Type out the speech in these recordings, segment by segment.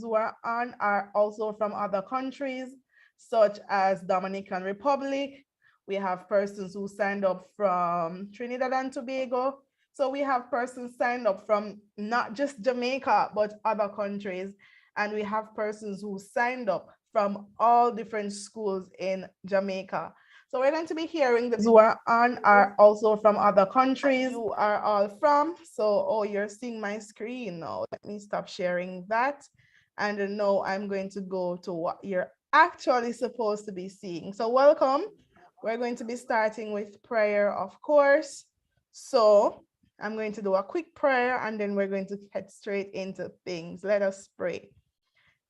who are on are also from other countries, such as Dominican Republic. We have persons who signed up from Trinidad and Tobago. So we have persons signed up from not just Jamaica, but other countries. And we have persons who signed up from all different schools in Jamaica. So we're going to be hearing the who are on are also from other countries. You are all from. So, oh, you're seeing my screen now. Let me stop sharing that. And now I'm going to go to what you're actually supposed to be seeing. So welcome. We're going to be starting with prayer, of course. So I'm going to do a quick prayer and then we're going to head straight into things. Let us pray.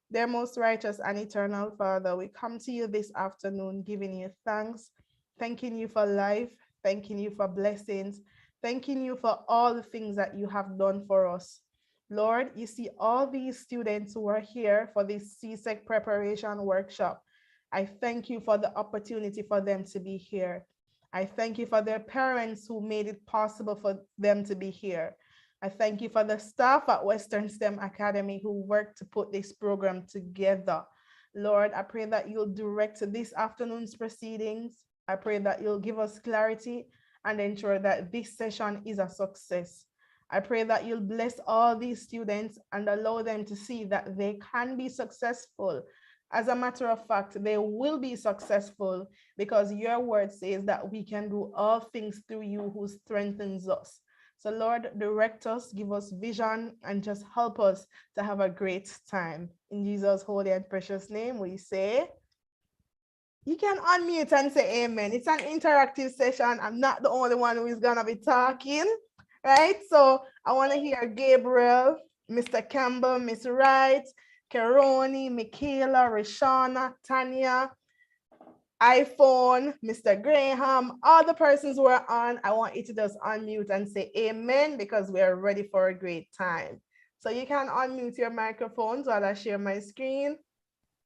Dear most righteous and eternal Father, we come to you this afternoon giving you thanks, thanking you for life, thanking you for blessings, thanking you for all the things that you have done for us. Lord, you see all these students who are here for this CSEC preparation workshop. I thank you for the opportunity for them to be here. I thank you for their parents who made it possible for them to be here. I thank you for the staff at Western STEM Academy who worked to put this program together. Lord, I pray that you'll direct this afternoon's proceedings. I pray that you'll give us clarity and ensure that this session is a success. I pray that you'll bless all these students and allow them to see that they can be successful. As a matter of fact, they will be successful because your word says that we can do all things through you who strengthens us. So Lord, direct us, give us vision, and just help us to have a great time. In Jesus' holy and precious name, we say, you can unmute and say amen. It's an interactive session. I'm not the only one who is gonna be talking, right? So I wanna hear Gabriel, Mr. Campbell, Miss Wright, Keroni, Michaela, Rishana, Tanya, iPhone, Mr. Graham, all the persons who are on, I want you to just unmute and say amen because we are ready for a great time. So you can unmute your microphones while I share my screen.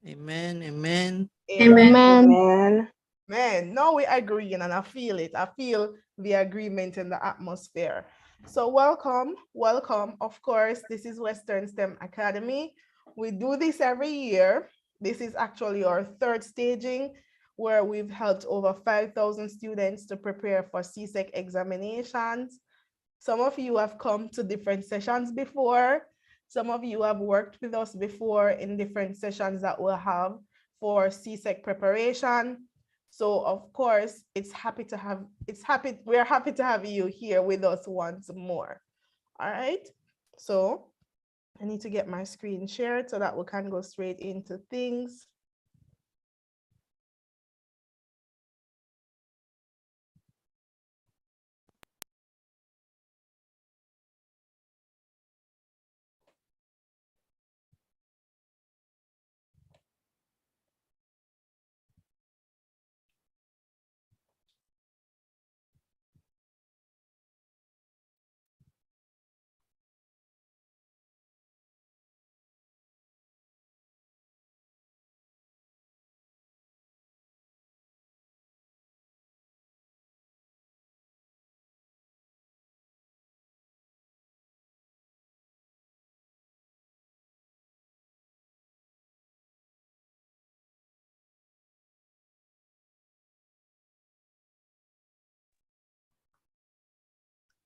Amen, amen. Amen. Amen. Man, now we agree and I feel it. I feel the agreement in the atmosphere. So welcome, welcome. Of course, this is Western STEM Academy. We do this every year. This is actually our third staging, where we've helped over 5,000 students to prepare for CSEC examinations. Some of you have come to different sessions before. Some of you have worked with us before in different sessions that we'll have for CSEC preparation. So of course, we're happy to have you here with us once more. All right. So I need to get my screen shared so that we can go straight into things.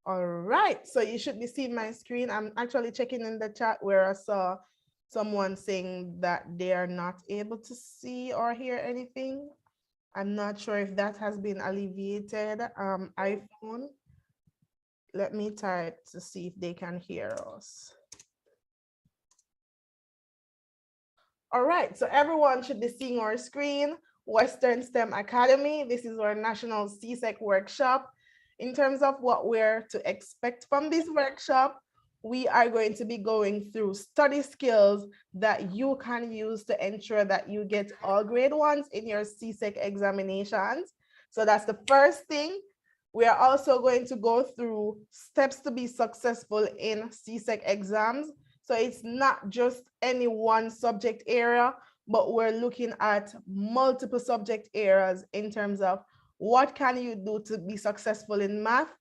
All right, so you should be seeing my screen. I'm actually checking in the chat where I saw someone saying that they are not able to see or hear anything. I'm not sure if that has been alleviated. iPhone, let me type to see if they can hear us. All right, so everyone should be seeing our screen. Western STEM Academy, this is our national CSEC workshop. In terms of what we're to expect from this workshop, we are going to be going through study skills that you can use to ensure that you get all grade ones in your CSEC examinations. So that's the first thing. We are also going to go through steps to be successful in CSEC exams. So it's not just any one subject area, but we're looking at multiple subject areas in terms of what can you do to be successful in math,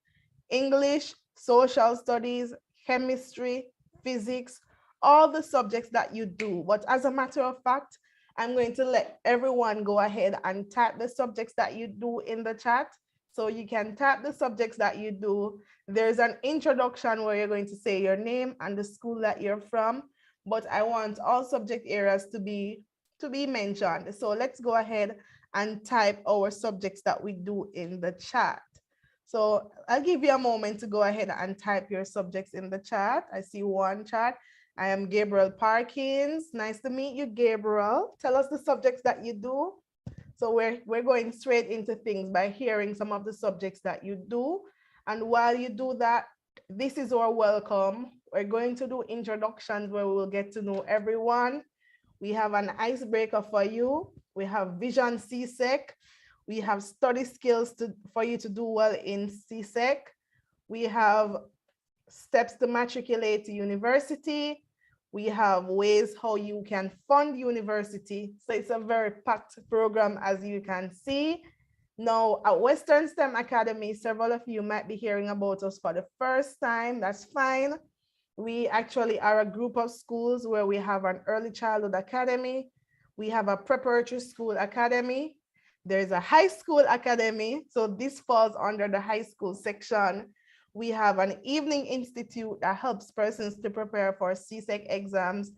English, social studies, chemistry, physics, all the subjects that you do. But as a matter of fact, I'm going to let everyone go ahead and type the subjects that you do in the chat. So you can type the subjects that you do. There's an introduction where you're going to say your name and the school that you're from, but I want all subject areas to be mentioned. So let's go ahead and type our subjects that we do in the chat. So I'll give you a moment to go ahead and type your subjects in the chat. I see one chat. I am Gabriel Perkins. Nice to meet you, Gabriel. Tell us the subjects that you do. So we're going straight into things by hearing some of the subjects that you do. And while you do that, this is our welcome. We're going to do introductions where we will get to know everyone. We have an icebreaker for you. We have Vision CSEC. We have study skills for you to do well in CSEC. We have steps to matriculate to university. We have ways how you can fund university. So it's a very packed program, as you can see. Now, at Western STEM Academy, several of you might be hearing about us for the first time. That's fine. We actually are a group of schools where we have an early childhood academy. We have a preparatory school academy. There's a high school academy. So this falls under the high school section. We have an evening institute that helps persons to prepare for CSEC exams.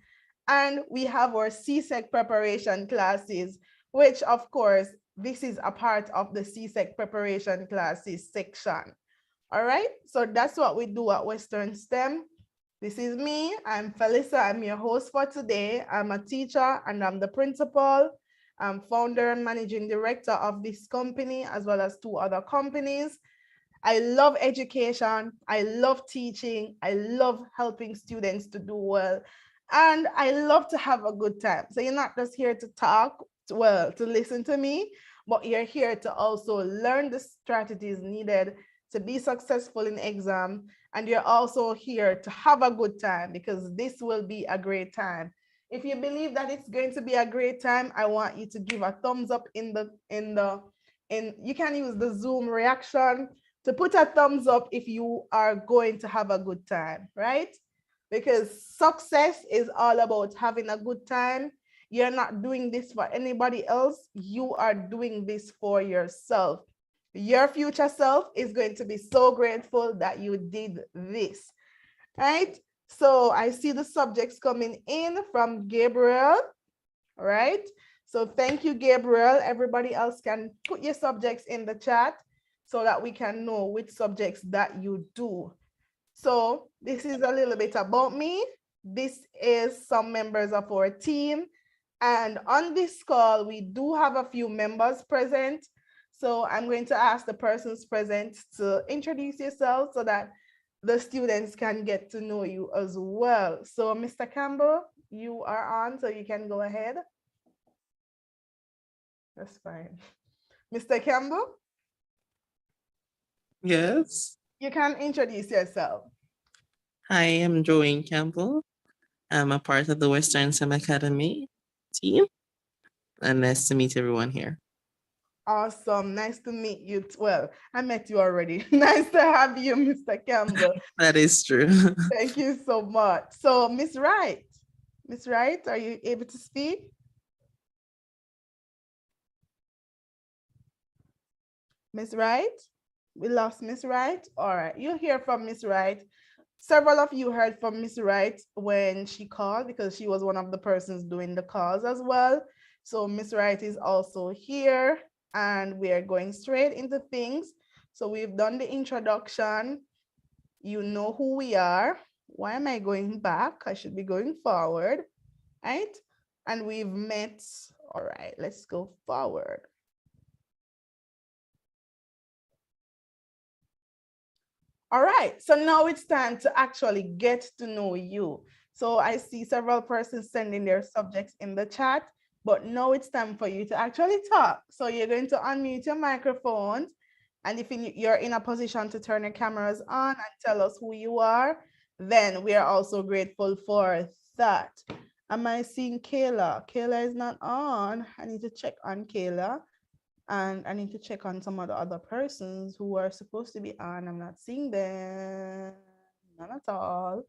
And we have our CSEC preparation classes, which of course, this is a part of the CSEC preparation classes section. All right, so that's what we do at Western STEM. This is me, I'm Felissa, I'm your host for today. I'm a teacher and I'm the principal. I'm founder and managing director of this company, as well as 2 other companies. I love education, I love teaching, I love helping students to do well, and I love to have a good time. So you're not just here to talk, to listen to me, but you're here to also learn the strategies needed to be successful in exam. And you're also here to have a good time, because this will be a great time. If you believe that it's going to be a great time, I want you to give a thumbs up you can use the Zoom reaction to put a thumbs up if you are going to have a good time, right? Because success is all about having a good time. You're not doing this for anybody else. You are doing this for yourself. Your future self is going to be so grateful that you did this, right? So I see the subjects coming in from Gabriel, right? So thank you, Gabriel. Everybody else can put your subjects in the chat so that we can know which subjects that you do. So this is a little bit about me. This is some members of our team. And on this call, we do have a few members present. So I'm going to ask the persons present to introduce yourself so that the students can get to know you as well. So Mr. Campbell, you are on, so you can go ahead. That's fine. Mr. Campbell? Yes. You can introduce yourself. Hi, I'm Joanne Campbell. I'm a part of the Western STEM Academy team. And nice to meet everyone here. Awesome. Nice to meet you. Well, I met you already. Nice to have you, Mr. Campbell. That is true. Thank you so much. So, Miss Wright. Miss Wright, are you able to speak? Miss Wright? We lost Miss Wright. All right, you'll hear from Miss Wright. Several of you heard from Miss Wright when she called, because she was one of the persons doing the calls as well. So Miss Wright is also here, and we are going straight into things. So we've done the introduction. You know who we are. Why am I going back? I should be going forward, right? And we've met. All right, let's go forward. All right, so now it's time to actually get to know you. So I see several persons sending their subjects in the chat, but now it's time for you to actually talk. So you're going to unmute your microphones, and if you're in a position to turn your cameras on and tell us who you are, then we are also grateful for that. Am I seeing Kayla? Kayla is not on. I need to check on Kayla. And I need to check on some of the other persons who are supposed to be on. I'm not seeing them, none at all.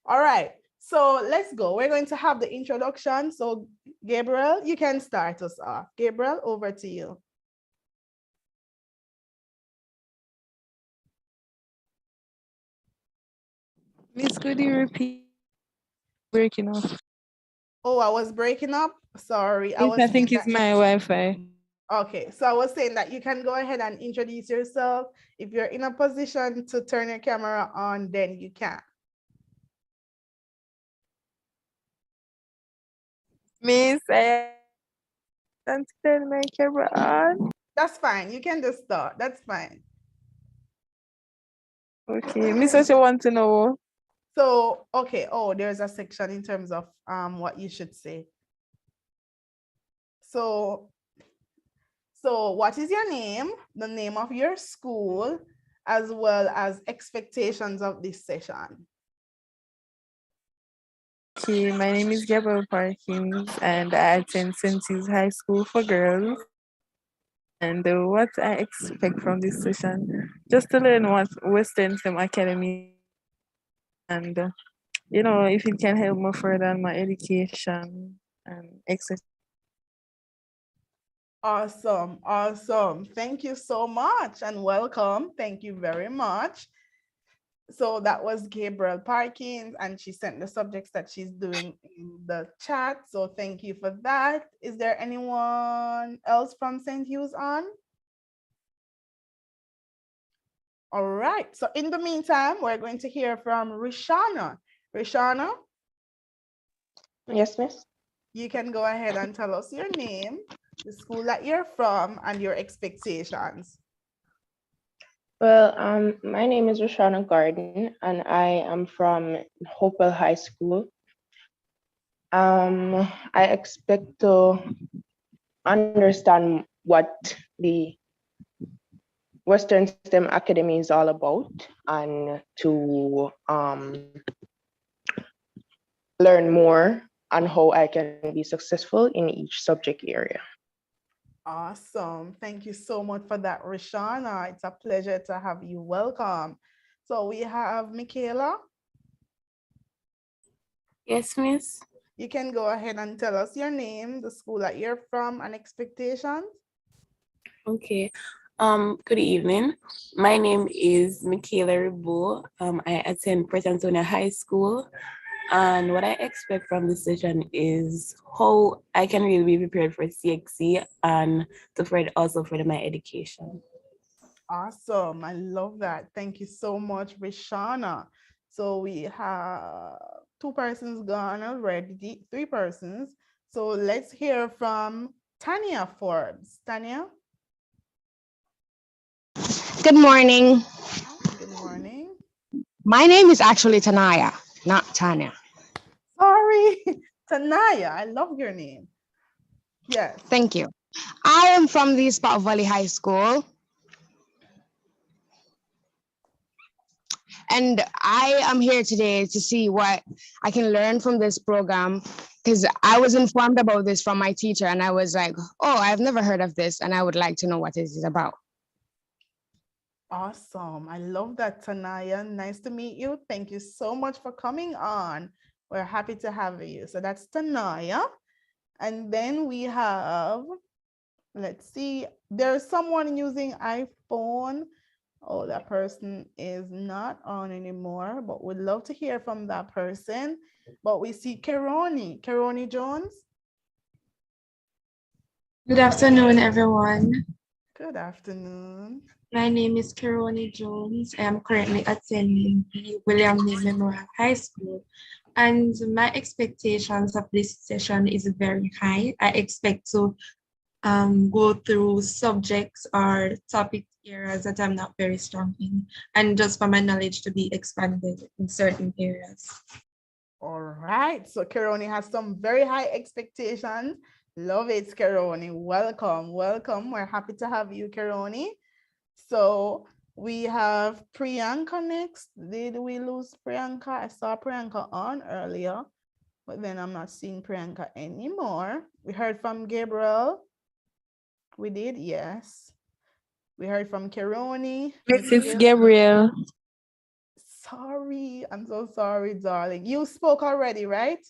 All right, So let's go. We're going to have the introduction. So Gabriel, you can start us off. Gabriel, over to you. Miss, could you repeat? Breaking up. Oh, I was breaking up. Sorry. I think it's my Wi-Fi. Okay, so I was saying that you can go ahead and introduce yourself. If you're in a position to turn your camera on, then you can. Miss, I can't turn my camera on. That's fine. You can just start. That's fine. Okay, Miss, what you want to know? So, okay. Oh, there's a section in terms of what you should say. So what is your name, the name of your school, as well as expectations of this session? Okay, my name is Gabriel Perkins and I attend St. Hughes High School for Girls. And what I expect from this session, just to learn what Western STEM Academy and you know, if it can help me further in my education and etc. Awesome, awesome. Thank you so much and welcome. Thank you very much. So that was Gabriel Perkins, and she sent the subjects that she's doing in the chat. So thank you for that. Is there anyone else from St. Hughes on? All right. So in the meantime, we're going to hear from Rishana. Rishana? Yes, miss. You can go ahead and tell us your name, the school that you're from, and your expectations. Well, my name is Roshana Garden, and I am from Hopewell High School. I expect to understand what the Western STEM Academy is all about, and to learn more on how I can be successful in each subject area. Awesome. Thank you so much for that, Rishana. It's a pleasure to have you. Welcome. So we have Michaela. Yes, miss. You can go ahead and tell us your name, the school that you're from, and expectations. Okay. Good evening. My name is Michaela Ribo. I attend Port Antonio High School. And what I expect from this session is how I can really be prepared for CXC and also further my education. Awesome. I love that. Thank you so much, Rishana. So we have 2 persons gone already, 3 persons. So let's hear from Tanaya Forbes. Tanya? Good morning. Good morning. My name is actually Tanaya, not Tanya. Sorry, Tanaya. I love your name. Yes. Thank you. I am from the Spout Valley High School. And I am here today to see what I can learn from this program, because I was informed about this from my teacher and I was like, oh, I've never heard of this and I would like to know what it is about. Awesome. I love that, Tanaya. Nice to meet you. Thank you so much for coming on. We're happy to have you. So that's Tanaya. And then we have, let's see, there's someone using iPhone. Oh, that person is not on anymore, but we'd love to hear from that person. But we see Keroni Jones. Good afternoon, everyone. Good afternoon. My name is Keroni Jones. I am currently attending the William Lee Memorial High School, and my expectations of this session is very high. I expect to go through subjects or topic areas that I'm not very strong in, and just for my knowledge to be expanded in certain areas. All right, so Keroni has some very high expectations. Love it, Keroni. Welcome, welcome. We're happy to have you, Keroni. So we have Priyanka next. Did we lose Priyanka? I saw Priyanka on earlier, but then I'm not seeing Priyanka anymore. We heard from Gabriel. We did, yes. We heard from Keroni. Mrs. Gabriel. sorry. I'm so sorry, darling. You spoke already, right?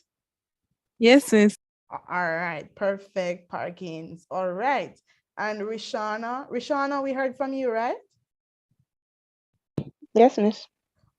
Yes, miss. All right, perfect, Parkins. All right. And Rishana, we heard from you, right? Yes, miss.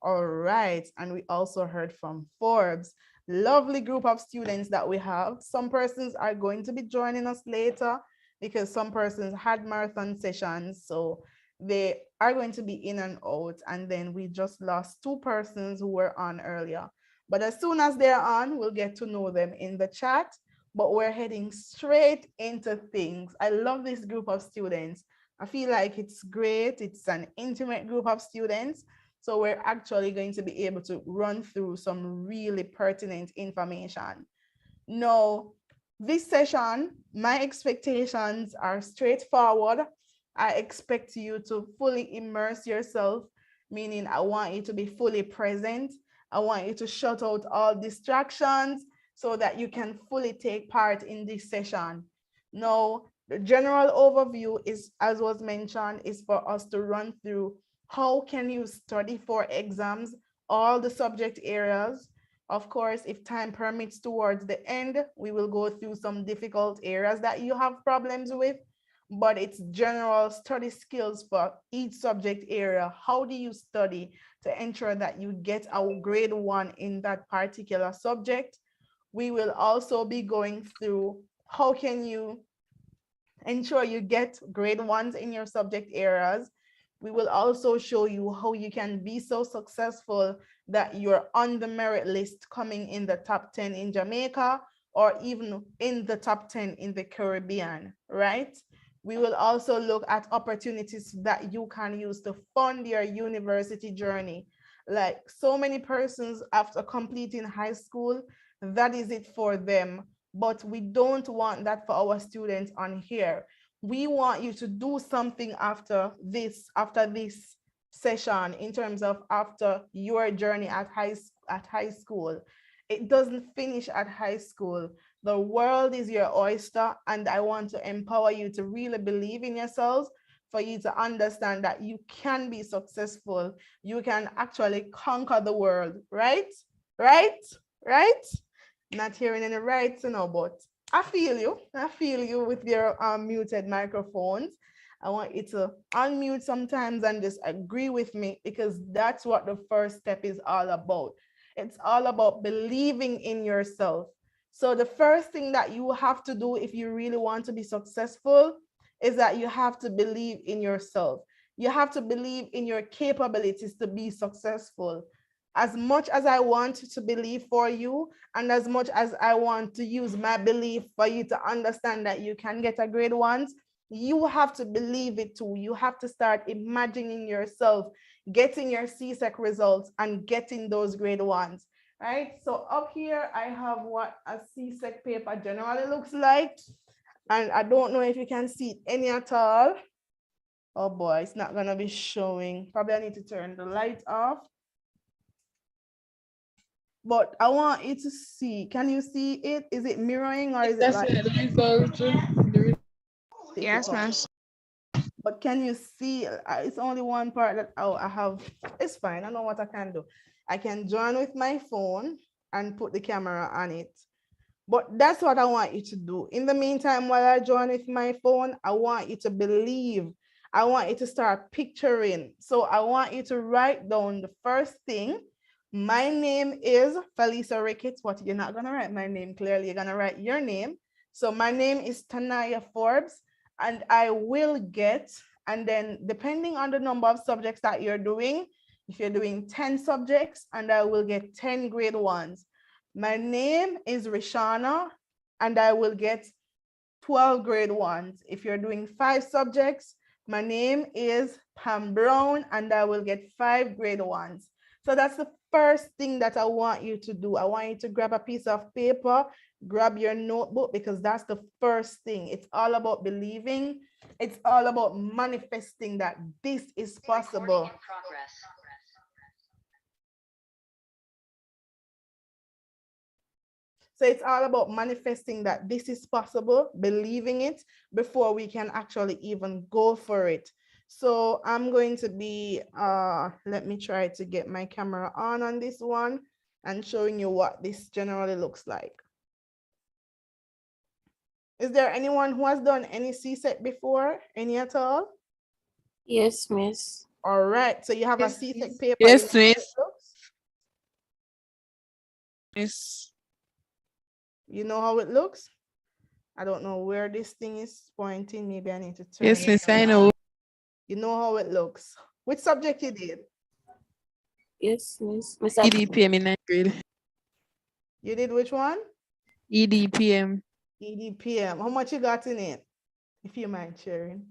All right. And we also heard from Forbes. Lovely group of students that we have. Some persons are going to be joining us later because some persons had marathon sessions. So they are going to be in and out. And then we just lost 2 persons who were on earlier. But as soon as they're on, we'll get to know them in the chat. But we're heading straight into things. I love this group of students. I feel like it's great. It's an intimate group of students. So we're actually going to be able to run through some really pertinent information. Now, this session, my expectations are straightforward. I expect you to fully immerse yourself, meaning I want you to be fully present. I want you to shut out all distractions so that you can fully take part in this session. Now, the general overview is, as was mentioned, is for us to run through how can you study for exams, all the subject areas. Of course, if time permits towards the end, we will go through some difficult areas that you have problems with, but it's general study skills for each subject area. How do you study to ensure that you get a grade 1 in that particular subject? We will also be going through how can you ensure you get grade 1s in your subject areas. We will also show you how you can be so successful that you're on the merit list coming in the top 10 in Jamaica or even in the top 10 in the Caribbean, right? We will also look at opportunities that you can use to fund your university journey. Like so many persons after completing high school, that is it for them. But we don't want that for our students on here. We want you to do something after this session in terms of after your journey at high school. It doesn't finish at high school. The world is your oyster, and I want to empower you to really believe in yourselves, for you to understand that you can be successful. You can actually conquer the world, right? Right? Right? Not hearing any rights, but I feel you with your muted microphones. I want you to unmute sometimes and just agree with me, because that's what the first step is all about. It's all about believing in yourself. So the first thing that you have to do if you really want to be successful is that you have to believe in yourself. You have to believe in your capabilities to be successful. As much as I want to believe for you, and as much as I want to use my belief for you to understand that you can get a grade 1s, you have to believe it too. You have to start imagining yourself getting your CSEC results and getting those grade 1s, right? So up here, I have what a CSEC paper generally looks like. And I don't know if you can see it any at all. Oh boy, it's not gonna be showing. Probably I need to turn the light off. But I want you to see, can you see it? Is it mirroring or is it like? Yes, ma'am. But can you see, it's only one part that I have, it's fine, I know what I can do. I can join with my phone and put the camera on it. But that's what I want you to do. In the meantime, while I join with my phone, I want you to believe. I want you to start picturing. So I want you to write down the first thing. My name is Felisa Ricketts, but you're not gonna write my name clearly, you're gonna write your name. So my name is Tanaya Forbes, and I will get, and then depending on the number of subjects that you're doing, if you're doing 10 subjects, and I will get 10 grade 1s. My name is Rishana, and I will get 12 grade 1s. If you're doing 5 subjects, my name is Pam Brown, and I will get 5 grade 1s. So that's the first thing that I want you to do. I want you to grab a piece of paper, grab your notebook, because that's the first thing. It's all about believing. It's all about manifesting that this is possible. So it's all about manifesting that this is possible, believing it before we can actually even go for it. So I'm going to be, let me try to get my camera on this one and showing you what this generally looks like. Is there anyone who has done any CSEC before? Any at all? Yes, Miss. All right, so you have a CSEC paper. Yes, you know how it Miss. looks? Miss. You know how it looks? I don't know where this thing is pointing. Maybe I need to turn Yes, it Miss. I around. know. You know how it looks. Which subject you did? Yes, Miss. Miss. EDPM in 9th grade. You did which one? EDPM. EDPM. How much you got in it? If you mind sharing.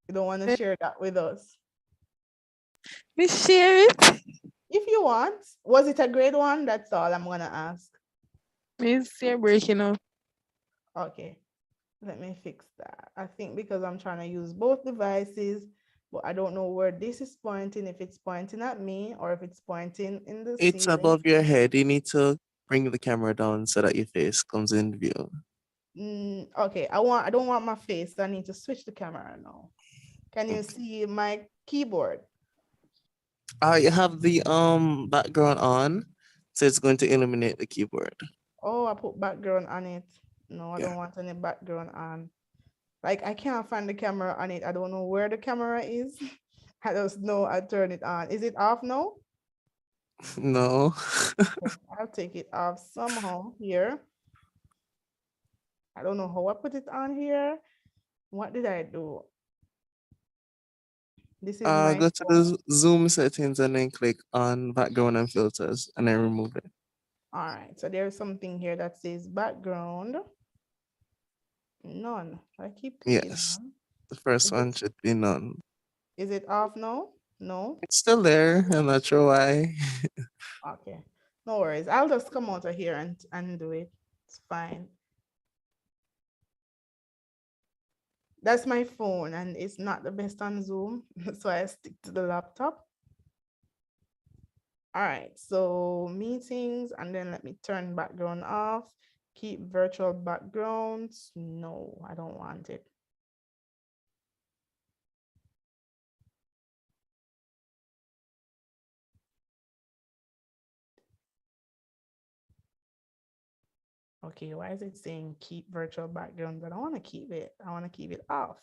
You don't want to share that with us. Miss, share it. If you want. Was it a grade one? That's all I'm gonna ask. Miss, you're breaking up. Okay. Let me fix that. I think because I'm trying to use both devices, but I don't know where this is pointing, if it's pointing at me or if it's pointing in the It's ceiling. above your head. You need to bring the camera down so that your face comes in view. Okay, I don't want my face. I need to switch the camera now. Can you see my keyboard? You have the background on, so it's going to illuminate the keyboard. Oh, I put background on it. No, I Yeah. don't want any background on. Like I can't find the camera on it. I don't know where the camera is. I just know I turn it on. Is it off now? No. I'll take it off somehow here. I don't know how I put it on here. What did I do? This is my Go to the Zoom settings and then click on background and filters and then remove it. All right, so there's something here that says background. None. I keep clicking Yes. on. The first Is one it, should be none. is it off now? No. It's still there. I'm not sure why. Okay. No worries. I'll just come out of here and do it. It's fine. That's my phone and it's not the best on Zoom. So I stick to the laptop. All right, so meetings, and then let me turn background off. Keep virtual backgrounds. No, I don't want it. Okay, why is it saying keep virtual backgrounds? I don't want to keep it. I want to keep it off.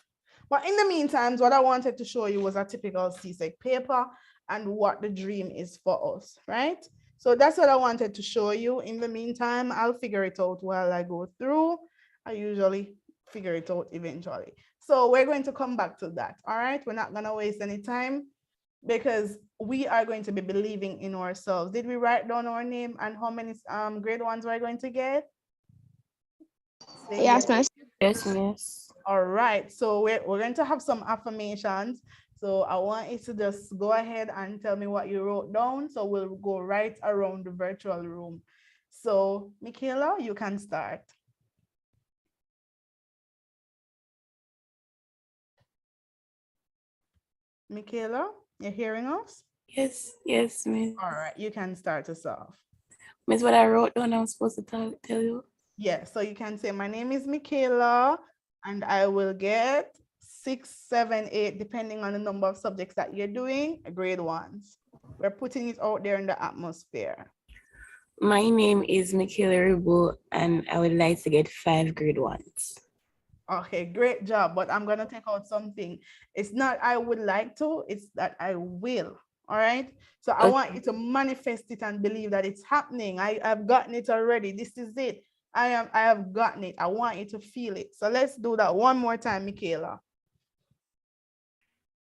But in the meantime, what I wanted to show you was a typical CSEC paper and what the dream is for us, right? So that's what I wanted to show you. In the meantime, I'll figure it out while I go through. I usually figure it out eventually. So we're going to come back to that, all right? We're not gonna waste any time because we are going to be believing in ourselves. Did we write down our name and how many grade ones we're going to get? Say Yes, Miss. Yes, Miss. All right, so we're going to have some affirmations. So I want you to just go ahead and tell me what you wrote down. So we'll go right around the virtual room. So Michaela, you can start. Michaela, you're hearing us? Yes, yes, Miss. All right, you can start us off. Miss, what I wrote down, I'm supposed to tell you. Yeah, so you can say, my name is Michaela, and I will get 6, 7, 8, depending on the number of subjects that you're doing, grade ones. We're putting it out there in the atmosphere. My name is Michaela Ribu, and I would like to get 5 grade ones. Okay, great job. But I'm gonna take out something. It's not I would like to, it's that I will. All right. So I want you to manifest it and believe that it's happening. I've gotten it already. This is it. I have gotten it. I want you to feel it. So let's do that one more time, Michaela.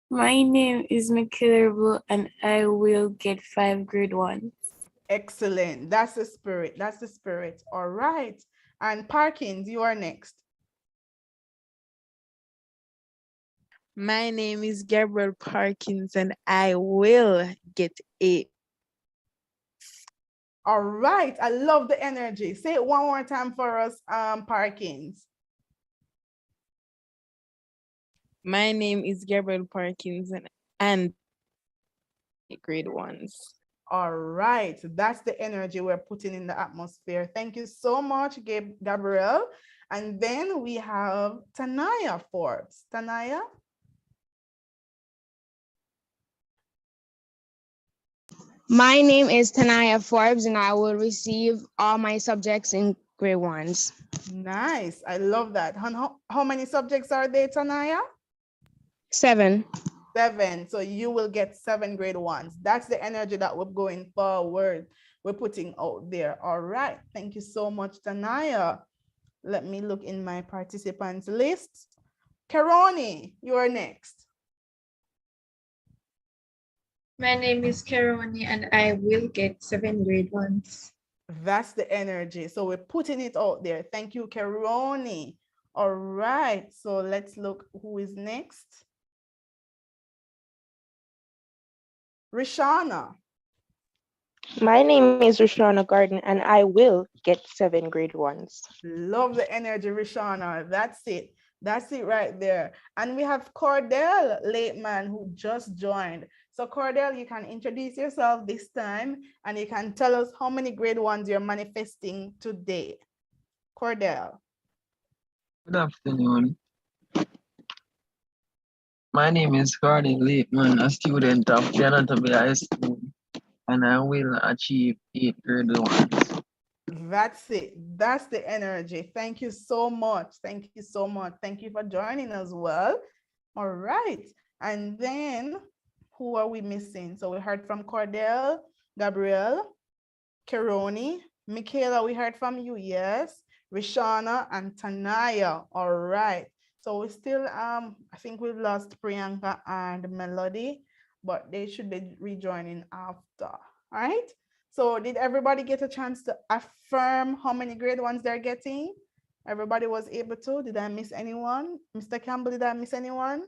My name is Michaela Ribu, and I will get 5 grade ones. Excellent. That's the spirit. That's the spirit. All right. And Parkins, you are next. My name is Gabriel Perkins and I will get a. All right. I love the energy. Say it one more time for us, Parkins. My name is Gabriel Perkins and grade ones. All right, that's the energy we're putting in the atmosphere. Thank you so much, Gabriel. And then we have Tanaya Forbes. Tanaya? My name is Tanaya Forbes, and I will receive all my subjects in grade 1s. Nice. I love that. How many subjects are there, Tanaya? 7. 7. So you will get 7 grade 1s. That's the energy that we're going forward. We're putting out there. All right. Thank you so much, Tanaya. Let me look in my participants list. Karoni, you're next. My name is Keroni and I will get 7 grade 1s. That's the energy. So we're putting it out there. Thank you, Karoni. All right. So let's look who is next. Rishana. My name is Rushana Garden and I will get 7 grade 1s. Love the energy, Rishana. That's it. That's it right there. And we have Cordell Lateman who just joined. So Cordell, you can introduce yourself this time and you can tell us how many grade 1s you're manifesting today. Cordell. Good afternoon. My name is Gordon Lateman, a student of the Anatomy High School, and I will achieve 8 grade 1s. That's it. That's the energy. Thank you so much. Thank you so much. Thank you for joining as well. All right. And then who are we missing? So we heard from Cordell, Gabriel, Keroni, Michaela, we heard from you, yes. Rishana and Tanaya. All right. So we still, I think we've lost Priyanka and Melody, but they should be rejoining after. All right. So did everybody get a chance to affirm how many grade 1s they're getting? Everybody was able to. Did I miss anyone? Mr. Campbell, did I miss anyone?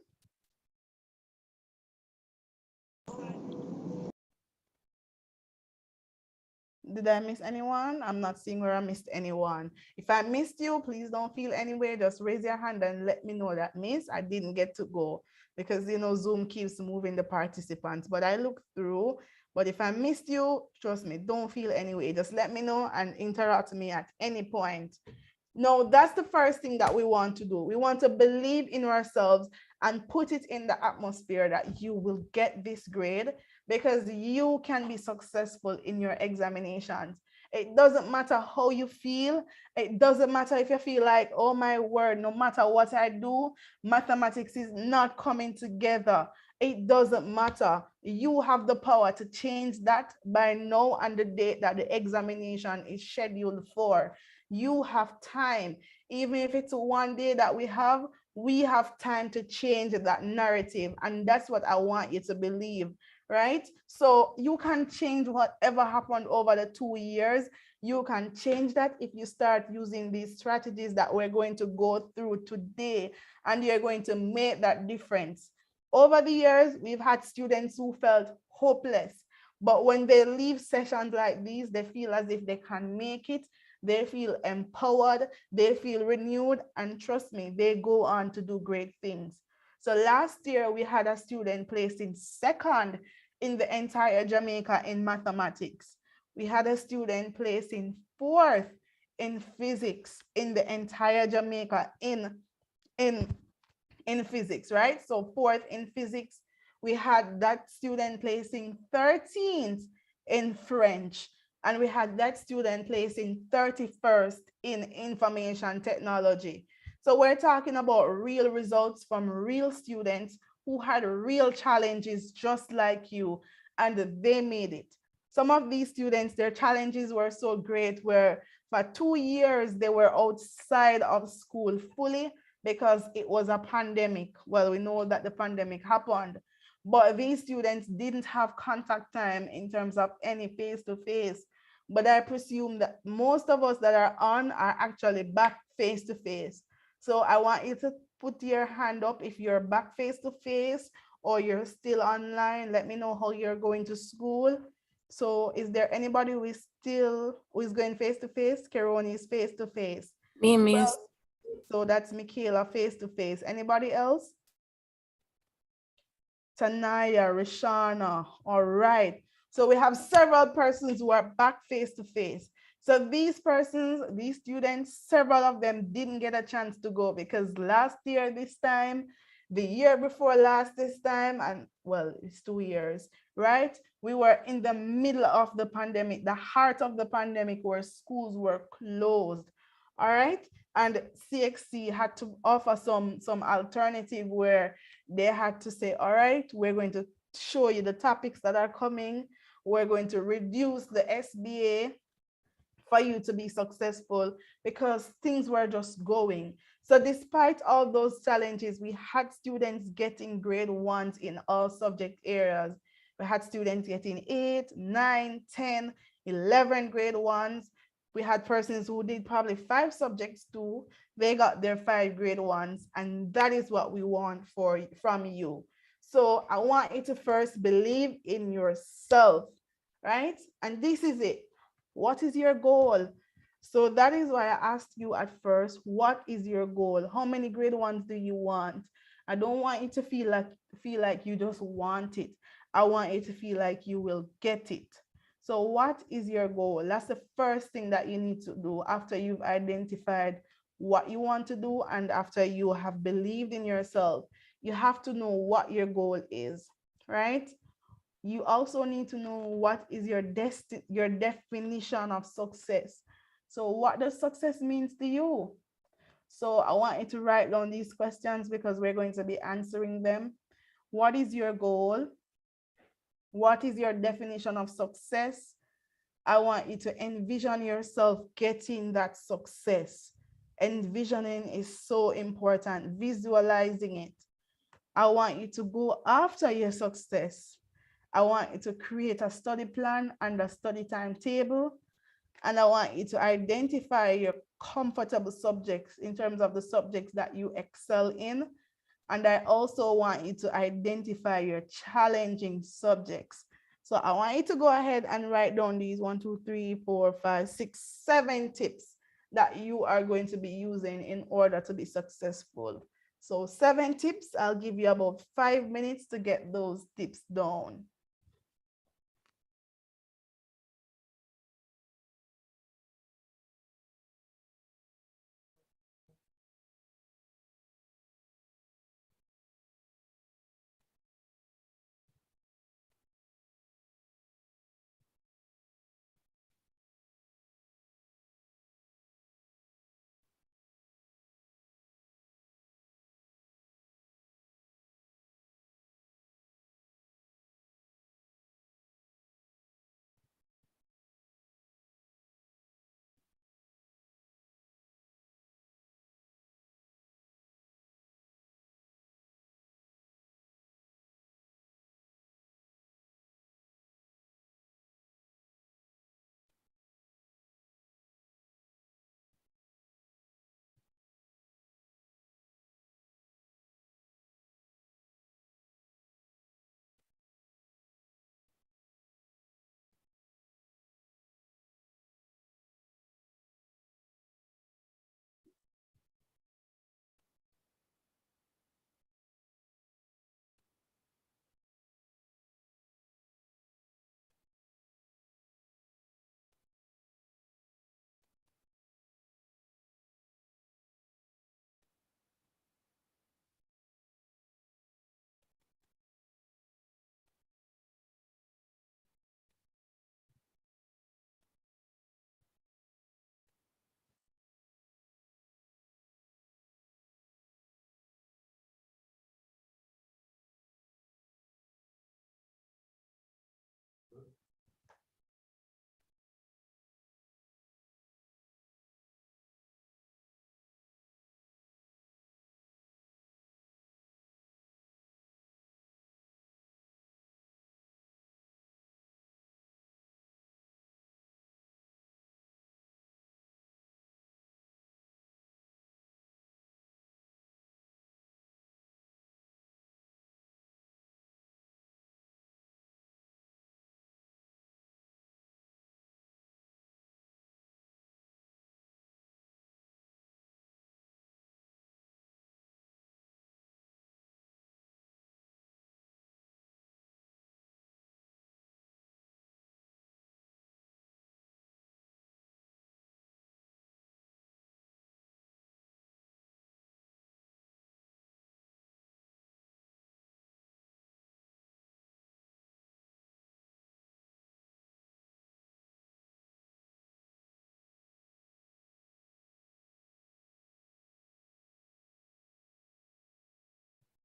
Did I miss anyone? I'm not seeing where I missed anyone. If I missed you, please don't feel any way. Just raise your hand and let me know that, miss, I didn't get to go because, you know, Zoom keeps moving the participants, but I looked through. But if I missed you, trust me, don't feel any way. Just let me know and interact with me at any point. No, that's the first thing that we want to do. We want to believe in ourselves and put it in the atmosphere that you will get this grade because you can be successful in your examinations. It doesn't matter how you feel. It doesn't matter if you feel like, oh my word, no matter what I do, mathematics is not coming together. It doesn't matter. You have the power to change that by now and the date that the examination is scheduled for. You have time. Even if it's one day that we have time to change that narrative. And that's what I want you to believe, right? So you can change whatever happened over the 2 years. You can change that if you start using these strategies that we're going to go through today, and you're going to make that difference. Over the years, we've had students who felt hopeless, but when they leave sessions like these, they feel as if they can make it. They feel empowered, they feel renewed, and trust me, they go on to do great things. So last year, we had a student placed in 2nd in the entire Jamaica in mathematics. We had a student placed in 4th in physics in the entire Jamaica in physics, right? So 4th in physics. We had that student placing 13th in French. And we had that student placing 31st in information technology. So we're talking about real results from real students who had real challenges just like you, and they made it. Some of these students, their challenges were so great where for 2 years, they were outside of school fully because it was a pandemic. Well, we know that the pandemic happened, but these students didn't have contact time in terms of any face-to-face. But I presume that most of us that are on are actually back face-to-face. So I want you to put your hand up if you're back face-to-face or you're still online. Let me know how you're going to school. So is there anybody who is going face-to-face? Keroni is face-to-face. Me, miss. So that's Michaela face-to-face. Anybody else? Tanaya, Rishana. All right. So we have several persons who are back face-to-face. So these persons, these students, several of them didn't get a chance to go because last year this time, the year before last this time, and well, it's 2 years, right? We were in the middle of the pandemic, the heart of the pandemic, where schools were closed. All right. And CXC had to offer some alternative where they had to say, all right, we're going to show you the topics that are coming. We're going to reduce the SBA for you to be successful, because things were just going. So despite all those challenges, we had students getting grade 1s in all subject areas. We had students getting 8, 9, 10, 11 grade 1s. We had persons who did probably 5 subjects too. They got their 5 grade 1s, and that is what we want from you. So I want you to first believe in yourself, right? And this is it. What is your goal? So that is why I asked you at first, what is your goal? How many grade 1s do you want? I don't want you to feel like you just want it. I want you to feel like you will get it. So what is your goal? That's the first thing that you need to do after you've identified what you want to do, and after you have believed in yourself. You have to know what your goal is, right? You also need to know what is your definition of success. So what does success means to you? So I want you to write down these questions because we're going to be answering them. What is your goal? What is your definition of success? I want you to envision yourself getting that success. Envisioning is so important, visualizing it. I want you to go after your success. I want you to create a study plan and a study timetable. And I want you to identify your comfortable subjects in terms of the subjects that you excel in. And I also want you to identify your challenging subjects. So I want you to go ahead and write down these 1, 2, 3, 4, 5, 6, 7 tips that you are going to be using in order to be successful. So 7 tips, I'll give you about 5 minutes to get those tips down.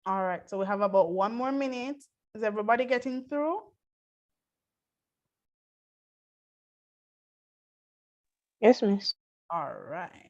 All right, so we have about 1 more minute. Is everybody getting through? Yes, miss. All right.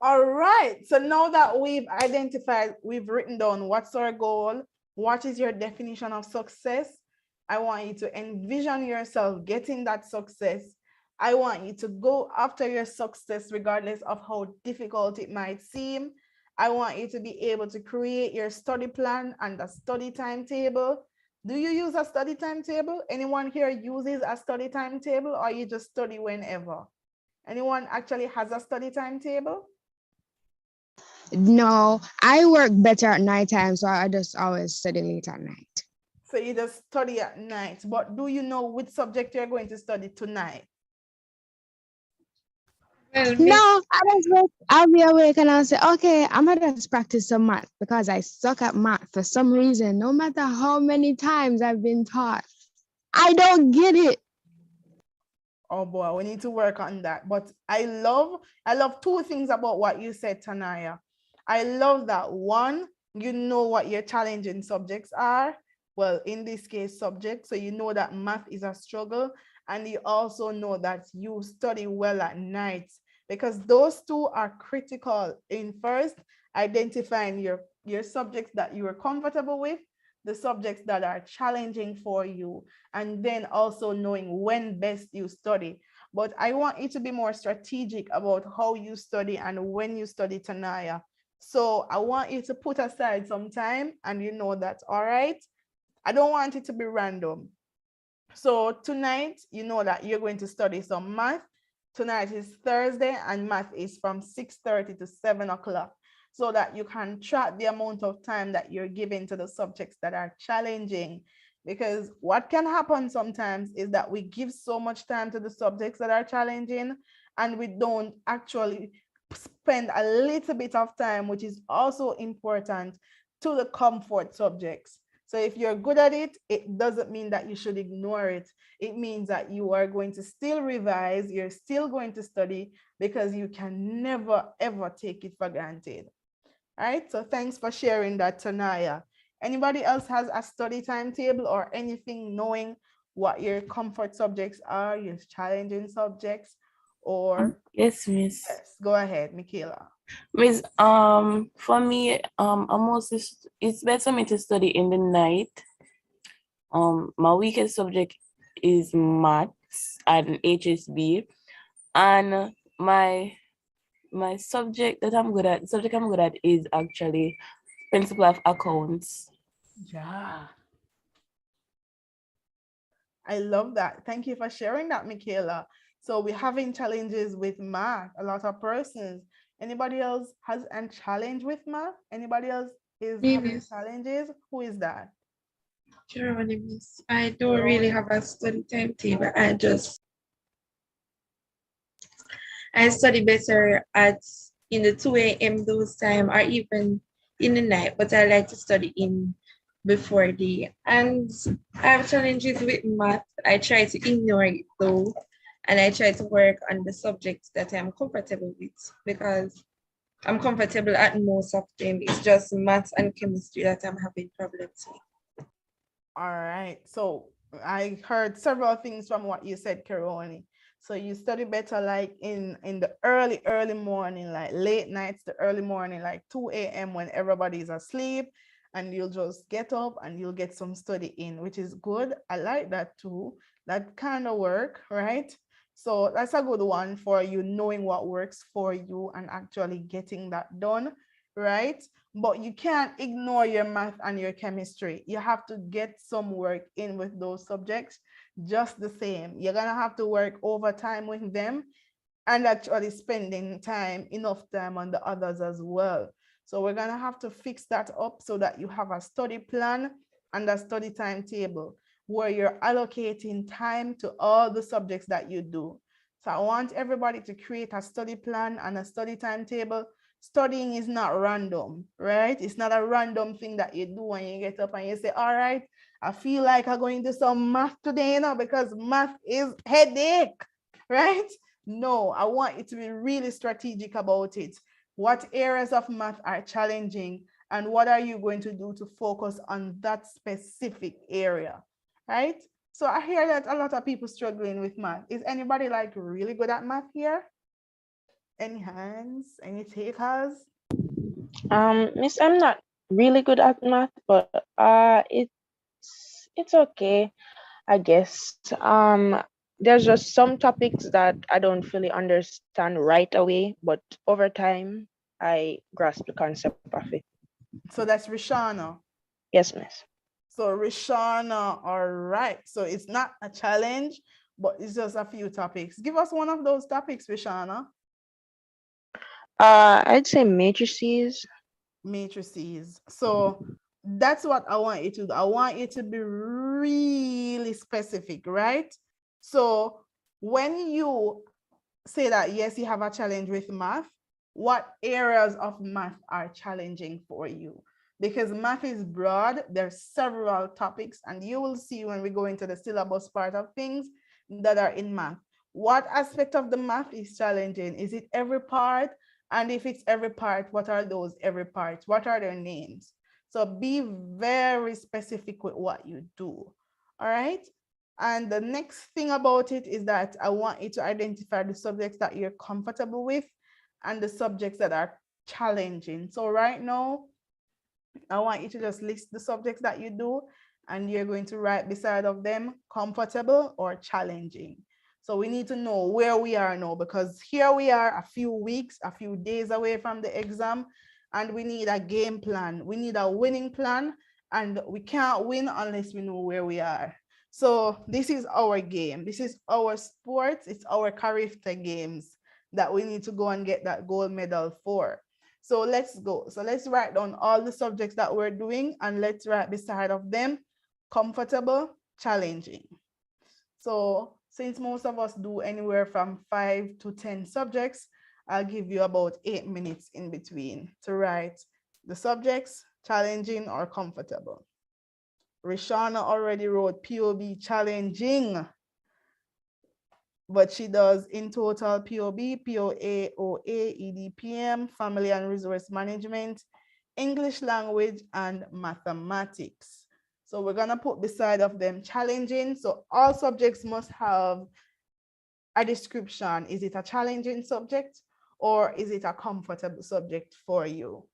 All right, so now that we've identified, we've written down what's our goal, what is your definition of success, I want you to envision yourself getting that success. I want you to go after your success regardless of how difficult it might seem. I want you to be able to create your study plan and a study timetable. Do you use a study timetable? Anyone here uses a study timetable, or you just study whenever? Anyone actually has a study timetable? No, I work better at nighttime, so I just always study late at night. So you just study at night, but do you know which subject you're going to study tonight? Well, No, I'll be awake and I'll say, okay, I'm gonna just practice some math because I suck at math for some reason. No matter how many times I've been taught, I don't get it. Oh boy, we need to work on that. But I love 2 things about what you said, Tanaya. I love that, one, you know what your challenging subjects are. Well, in this case, subjects. So you know that math is a struggle. And you also know that you study well at night, because those 2 are critical in first identifying your subjects that you are comfortable with, the subjects that are challenging for you, and then also knowing when best you study. But I want you to be more strategic about how you study and when you study, Tanaya. So I want you to put aside some time, and you know that, all right? I don't want it to be random. So tonight, you know that you're going to study some math. Tonight is Thursday, and math is from 6:30 to 7 o'clock, so that you can track the amount of time that you're giving to the subjects that are challenging. Because what can happen sometimes is that we give so much time to the subjects that are challenging, and we don't actually spend a little bit of time, which is also important, to the comfort subjects. So if you're good at it, it doesn't mean that you should ignore it. It means that you are going to still revise, you're still going to study, because you can never, ever take it for granted. All right, so thanks for sharing that, Tanaya. Anybody else has a study timetable or anything, knowing what your comfort subjects are, your challenging subjects, or? Yes, miss. Yes, go ahead, Michaela. Miss, for me, it's better for me to study in the night. My weakest subject is maths and HSB, and my subject that I'm good at, is actually principle of accounts. Yeah. I love that. Thank you for sharing that, Michaela. So we're having challenges with math, a lot of persons. Anybody else has a challenge with math? Anybody else is having Miss challenges? Who is that? Miss, I don't really have a study timetable. I study better in the 2 a.m. those time, or even in the night, but I like to study in And I have challenges with math. I try to ignore it though, and I try to work on the subjects that I'm comfortable with because I'm comfortable at most of them. It's just math and chemistry that I'm having problems with. All right. So I heard several things from what you said, Karoni. So you study better like in the early morning, like late nights, the early morning, like 2 a.m. when everybody's asleep, and you'll just get up and you'll get some study in, which is good. I like that too. That kind of work, right? So that's a good one for you knowing what works for you and actually getting that done, right? But you can't ignore your math and your chemistry. You have to get some work in with those subjects just the same. You're gonna have to work overtime with them and actually spending time, enough time on the others as well. So we're gonna have to fix that up so that you have a study plan and a study timetable where you're allocating time to all the subjects that you do. So I want everybody to create a study plan and a study timetable. Studying is not random, right? It's not a random thing that you do when you get up and you say, all right, I feel like I'm going to do some math today, because math is headache, right? No, I want you to be really strategic about it. What areas of math are challenging and what are you going to do to focus on that specific area, right? So I hear that a lot of people struggling with math. Is anybody like really good at math here? Any hands, any takers? Miss, I'm not really good at math, but it's okay, I guess. There's just some topics that I don't fully understand right away, but over time I grasp the concept of it. So that's Rishana. Yes, miss. So Rishana, all right. So it's not a challenge, but it's just a few topics. Give us one of those topics, Rishana. I'd say matrices. Matrices. So that's what I want you to do. I want you to be really specific, right? So when you say that, yes, you have a challenge with math, what areas of math are challenging for you? Because math is broad, there's several topics, and you will see when we go into the syllabus part of things that are in math. What aspect of the math is challenging? Is it every part? And if it's every part, what are those every parts? What are their names? So be very specific with what you do, all right? And the next thing about it is that I want you to identify the subjects that you're comfortable with and the subjects that are challenging. So right now, I want you to just list the subjects that you do, and you're going to write beside of them comfortable or challenging. So we need to know where we are now, because here we are a few weeks, a few days away from the exam, and we need a game plan. We need a winning plan, and we can't win unless we know where we are. So this is our game. This is our sports. It's our character games that we need to go and get that gold medal for. So let's go. So let's write down all the subjects that we're doing, and let's write beside of them comfortable, challenging. So since most of us do anywhere from 5 to 10 subjects, I'll give you about 8 minutes in between to write the subjects, challenging or comfortable. Rishana already wrote POB challenging, but she does in total POB, POA, OA, EDPM, family and resource management, English language, and mathematics. So we're gonna put beside of them challenging. So all subjects must have a description. Is it a challenging subject or is it a comfortable subject for you?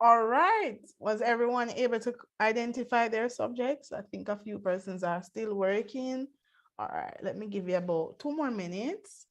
All right. Was everyone able to identify their subjects? I think a few persons are still working. All right, let me give you about 2 more minutes.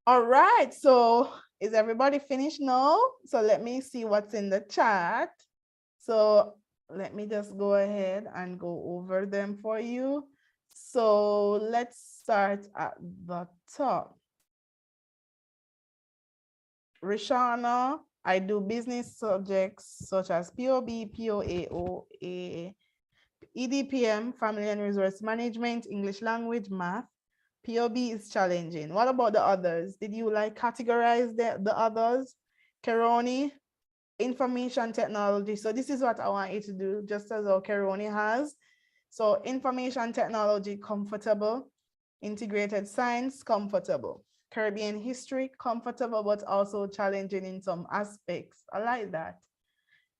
All right, so is everybody finished now? So let me see what's in the chat. So let me just go ahead and go over them for you. So let's start at the top. Rishana, I do business subjects such as POB, POAO, EDPM, Family and Resource Management, English Language, Math. POB is challenging. What about the others? Did you like categorize the others? Keroni, information technology. So this is what I want you to do, just as our Keroni has. So information technology, comfortable. Integrated science, comfortable. Caribbean history, comfortable, but also challenging in some aspects. I like that.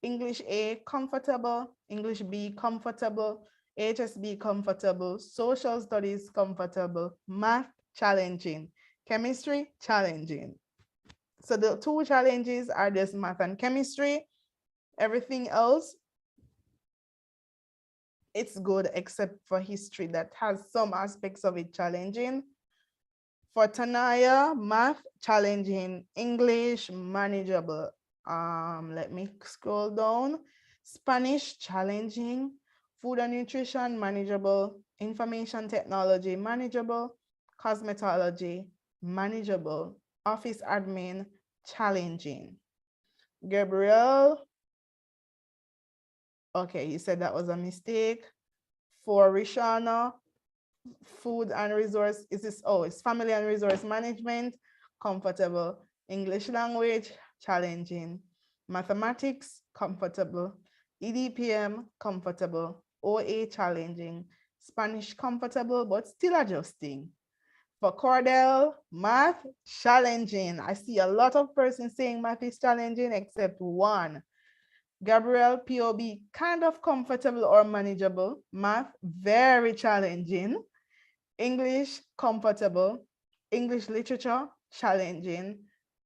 English A, comfortable. English B, comfortable. HSB, comfortable. Social studies, comfortable. Math, challenging. Chemistry, challenging. So the 2 challenges are just math and chemistry. Everything else, it's good except for history that has some aspects of it challenging. For Tanaya, math, challenging. English, manageable. Let me scroll down. Spanish, challenging. Food and nutrition, manageable. Information technology, manageable. Cosmetology, manageable. Office admin, challenging. Gabriel, okay, you said that was a mistake. For Rishana, food and resource, it's family and resource management, comfortable. English language, challenging. Mathematics, comfortable. EDPM, comfortable. OA, challenging. Spanish, comfortable, but still adjusting. For Cordell, math, challenging. I see a lot of persons saying math is challenging except one. Gabriel, POB, kind of comfortable or manageable. Math, very challenging. English, comfortable. English literature, challenging.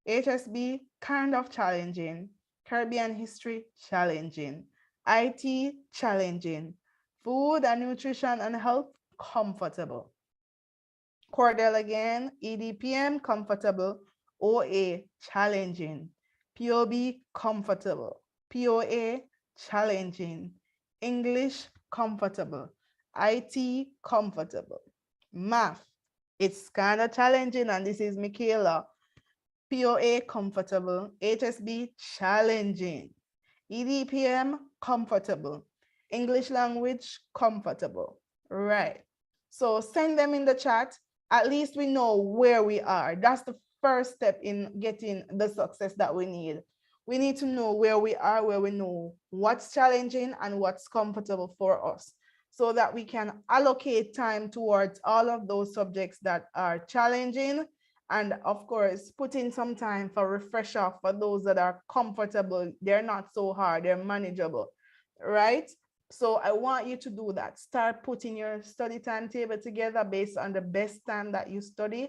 HSB, kind of challenging. Caribbean history, challenging. IT, challenging. Food and nutrition and health, comfortable. Cordell again, EDPM, comfortable. OA, challenging. POB, comfortable. POA, challenging. English, comfortable. IT, comfortable. Math, it's kind of challenging, and this is Michaela. POA, comfortable. HSB, challenging. EDPM, comfortable. English language, comfortable. Right. So send them in the chat. At least we know where we are. That's the first step in getting the success that we need. We need to know where we are, where we know what's challenging and what's comfortable for us, so that we can allocate time towards all of those subjects that are challenging. And of course, put in some time for refresher for those that are comfortable. They're not so hard, they're manageable, right? So I want you to do that. Start putting your study timetable together based on the best time that you study.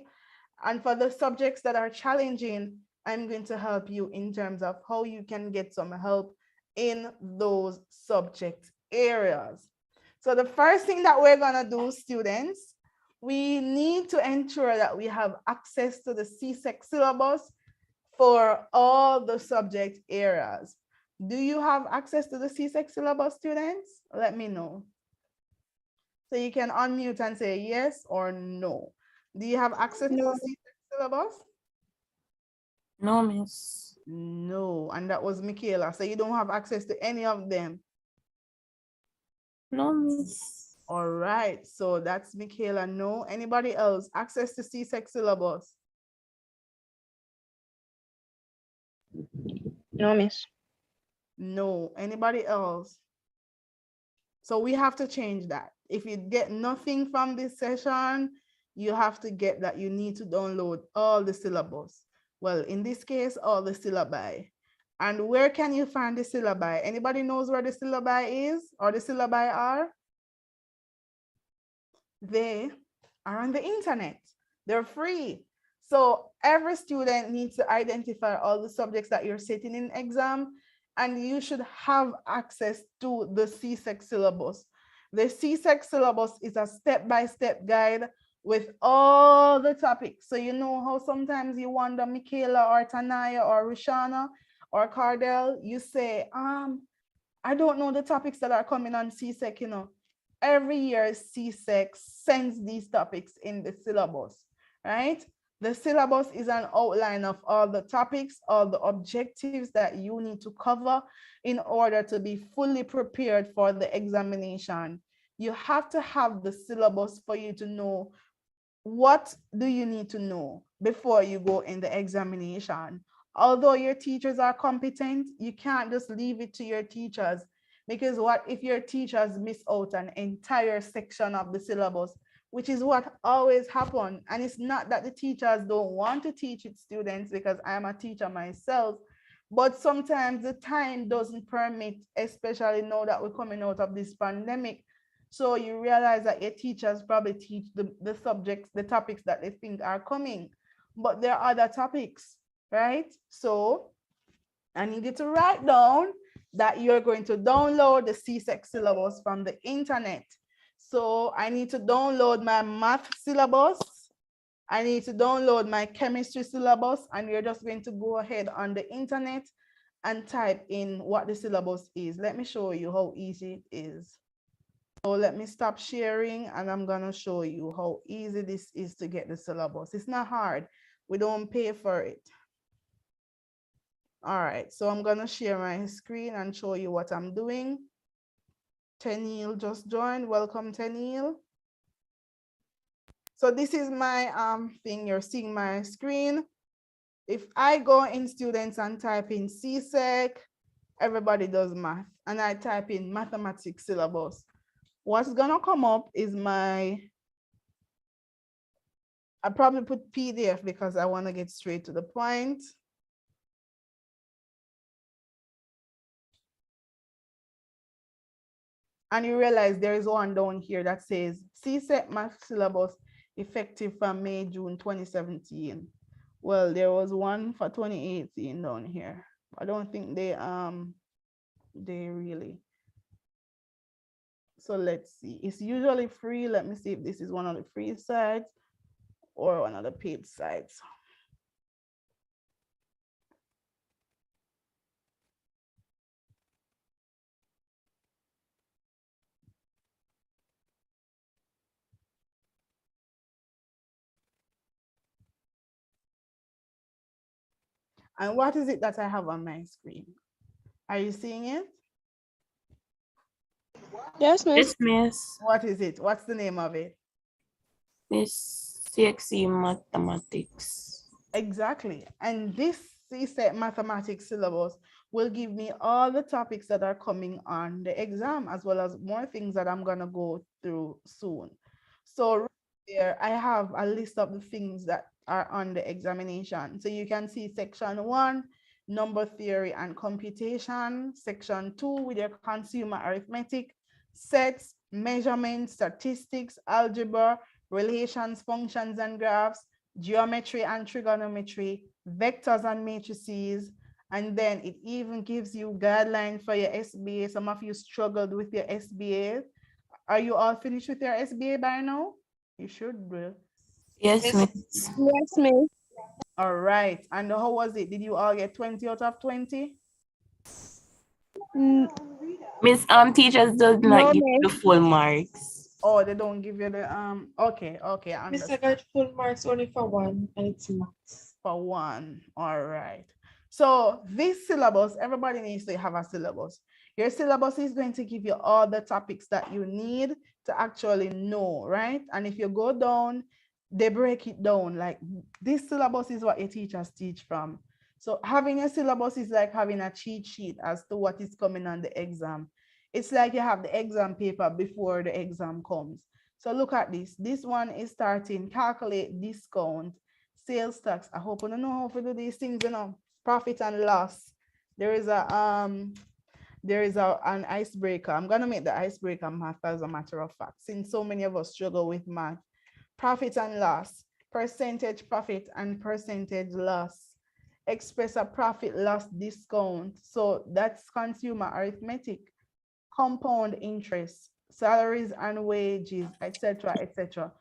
And for the subjects that are challenging, I'm going to help you in terms of how you can get some help in those subject areas. So the first thing that we're gonna do, students, we need to ensure that we have access to the CSEC syllabus for all the subject areas. Do you have access to the CSEC syllabus, students? Let me know. So you can unmute and say yes or no. Do you have access to the CSEC syllabus? No, miss. No, and that was Michaela. So you don't have access to any of them. No, miss. All right, so that's Michaela. No. Anybody else? Access to CSEC syllabus? No, miss. No. Anybody else? So we have to change that. If you get nothing from this session, you have to get that you need to download all the syllabus. Well, in this case, all the syllabi. And where can you find the syllabi? Anybody knows where the syllabi is or the syllabi are? They are on the internet. They're free. So every student needs to identify all the subjects that you're sitting in exam, and you should have access to the CSEC syllabus. The CSEC syllabus is a step-by-step guide with all the topics. So you know how sometimes you wonder, Michaela or Tanaya or Rishana or Cardell, you say, I don't know the topics that are coming on CSEC, you know. Every year CSEC sends these topics in the syllabus, right? The syllabus is an outline of all the topics, all the objectives that you need to cover in order to be fully prepared for the examination. You have to have the syllabus for you to know what do you need to know before you go in the examination. Although your teachers are competent, you can't just leave it to your teachers, because what if your teachers miss out an entire section of the syllabus, which is what always happens. And it's not that the teachers don't want to teach it students, because I'm a teacher myself, but sometimes the time doesn't permit, especially now that we're coming out of this pandemic. So you realize that your teachers probably teach the subjects, the topics that they think are coming, but there are other topics, right? So I need you to write down that you're going to download the CSEC syllabus from the internet. So I need to download my math syllabus. I need to download my chemistry syllabus, and you're just going to go ahead on the internet and type in what the syllabus is. Let me show you how easy it is. So let me stop sharing, and I'm gonna show you how easy this is to get the syllabus. It's not hard. We don't pay for it. All right, so I'm gonna share my screen and show you what I'm doing. Tenil just joined. Welcome, Tenil. So this is my thing. You're seeing my screen. If I go in students and type in CSEC, everybody does math, and I type in mathematics syllabus, what's gonna come up is I probably put PDF because I want to get straight to the point. and you realize there is one down here that says CSEC math syllabus effective from May, June 2017. Well, there was one for 2018 down here. I don't think they really. So let's see. It's usually free. Let me see if this is one of the free sites or one of the paid sites. And what is it that I have on my screen? Are you seeing it? Yes, miss. Yes, miss. What is it? What's the name of it? Miss CXC Mathematics. Exactly. And this CSEC mathematics syllabus will give me all the topics that are coming on the exam, as well as more things that I'm gonna go through soon. So right there, I have a list of the things that are on the examination. So you can see section 1, number theory and computation, section 2 with your consumer arithmetic, sets, measurements, statistics, algebra, relations, functions and graphs, geometry and trigonometry, vectors and matrices, and then it even gives you guidelines for your SBA. Some of you struggled with your SBA. Are you all finished with your SBA by now? You should be. Yes, miss. Yes, miss. All right. And how was it? Did you all get 20 out of 20? Miss, teachers does No, not give miss. the full marks. Oh, they don't give you the okay, I Miss, I understand. got full marks only for one, and it's maths. For one. All right. So this syllabus, everybody needs to have a syllabus. Your syllabus is going to give you all the topics that you need to actually know, right? And if you go down, they break it down. Like this syllabus is what your teachers teach from. So having a syllabus is like having a cheat sheet as to what is coming on the exam. It's like you have the exam paper before the exam comes. So look at this. This one is starting, calculate discount, sales tax. I hope you don't know how to do these things, you know, profit and loss. There is an icebreaker. I'm gonna make the icebreaker math as a matter of fact, since so many of us struggle with math. Profit and loss, percentage profit and percentage loss. Express a profit loss discount. So that's consumer arithmetic. Compound interest, salaries and wages, etc., etc.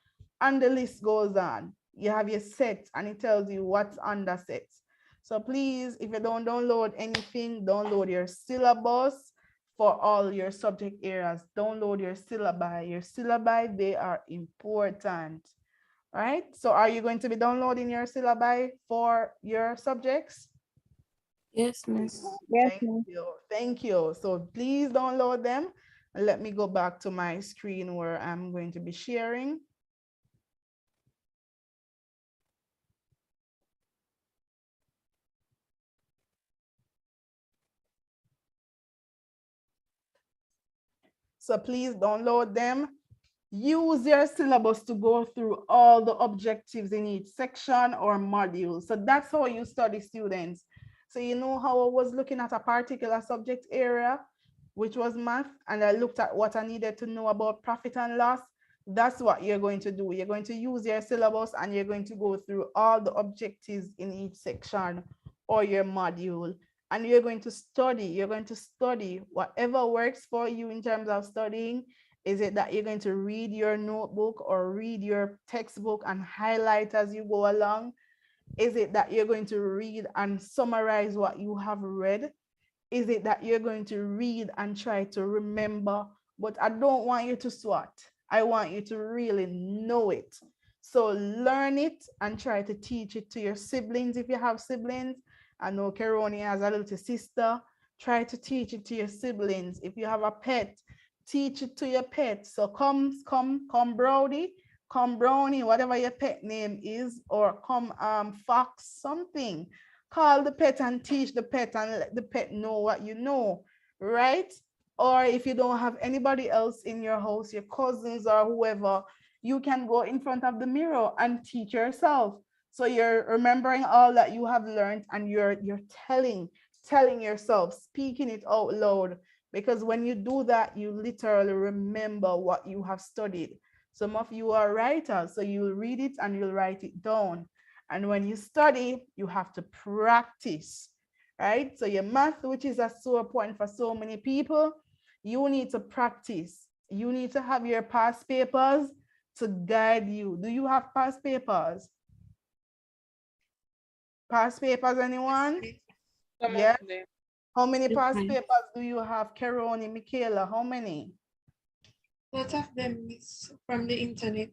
And the list goes on. You have your set and it tells you what's under sets. So please, if you don't download anything, download your syllabus for all your subject areas. Download your syllabi. Your syllabi, they are important, right? So are you going to be downloading your syllabi for your subjects? Yes, miss. Yes, Thank miss. you. Thank you. So please download them. And let me go back to my screen where I'm going to be sharing. So please download them. Use your syllabus to go through all the objectives in each section or module. So that's how you study, students. So you know how I was looking at a particular subject area, which was math, and I looked at what I needed to know about profit and loss. That's what you're going to do. You're going to use your syllabus and you're going to go through all the objectives in each section or your module. And you're going to study whatever works for you in terms of studying. Is it that you're going to read your notebook or read your textbook and highlight as you go along? Is it that you're going to read and summarize what you have read? Is it that you're going to read and try to remember? But I don't want you to SWAT. I want you to really know it. So learn it and try to teach it to your siblings if you have siblings. I know Keroni has a little sister. Try to teach it to your siblings. If you have a pet, teach it to your pet. So come Brody, come Brownie, whatever your pet name is, or come Fox, something. Call the pet and teach the pet and let the pet know what you know, right? Or if you don't have anybody else in your house, your cousins or whoever, you can go in front of the mirror and teach yourself. So you're remembering all that you have learned and you're telling yourself, speaking it out loud because when you do that, you literally remember what you have studied. Some of you are writers, so you'll read it and you'll write it down. And when you study, you have to practice, right? So your math, which is a sore point for so many people, you need to practice. You need to have your past papers to guide you. Do you have past papers? Past papers, anyone? Yeah. How many past papers do you have, Keroni, Michaela? How many? Both of them is from the internet.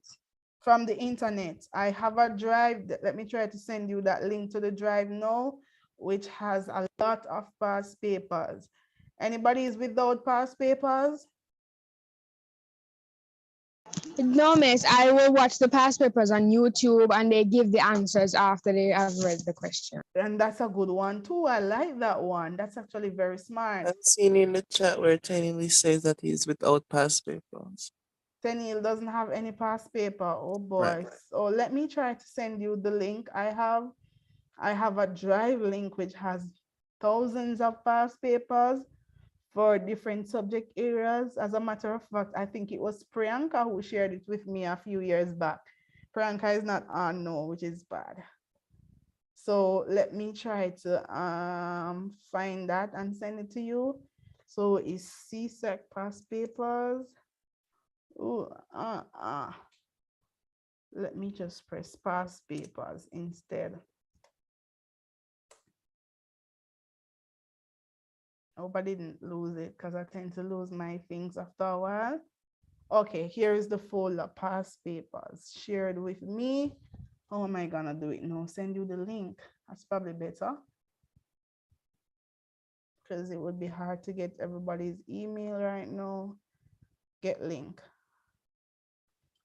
From the internet. I have a drive. Let me try to send you that link to the drive now, which has a lot of past papers. Anybody is without past papers? No, miss, I will watch the past papers on YouTube and they give the answers after they have read the question. And that's a good one too. I like that one. That's actually very smart. I've seen in the chat where Tiny says that he's without past papers. Tenil doesn't have any past paper. Oh boy. Right. So let me try to send you the link I have. I have a drive link which has thousands of past papers for different subject areas. As a matter of fact, I think it was Priyanka who shared it with me a few years back. Priyanka is not on now, which is bad. So let me try to find that and send it to you. So it's CSEC past papers. Oh, let me just press past papers instead. Hope I didn't lose it because I tend to lose my things after a while. Okay, here is the folder, past papers, shared with me. How am I gonna do it now? Send you the link. That's probably better, because it would be hard to get everybody's email right now. Get link.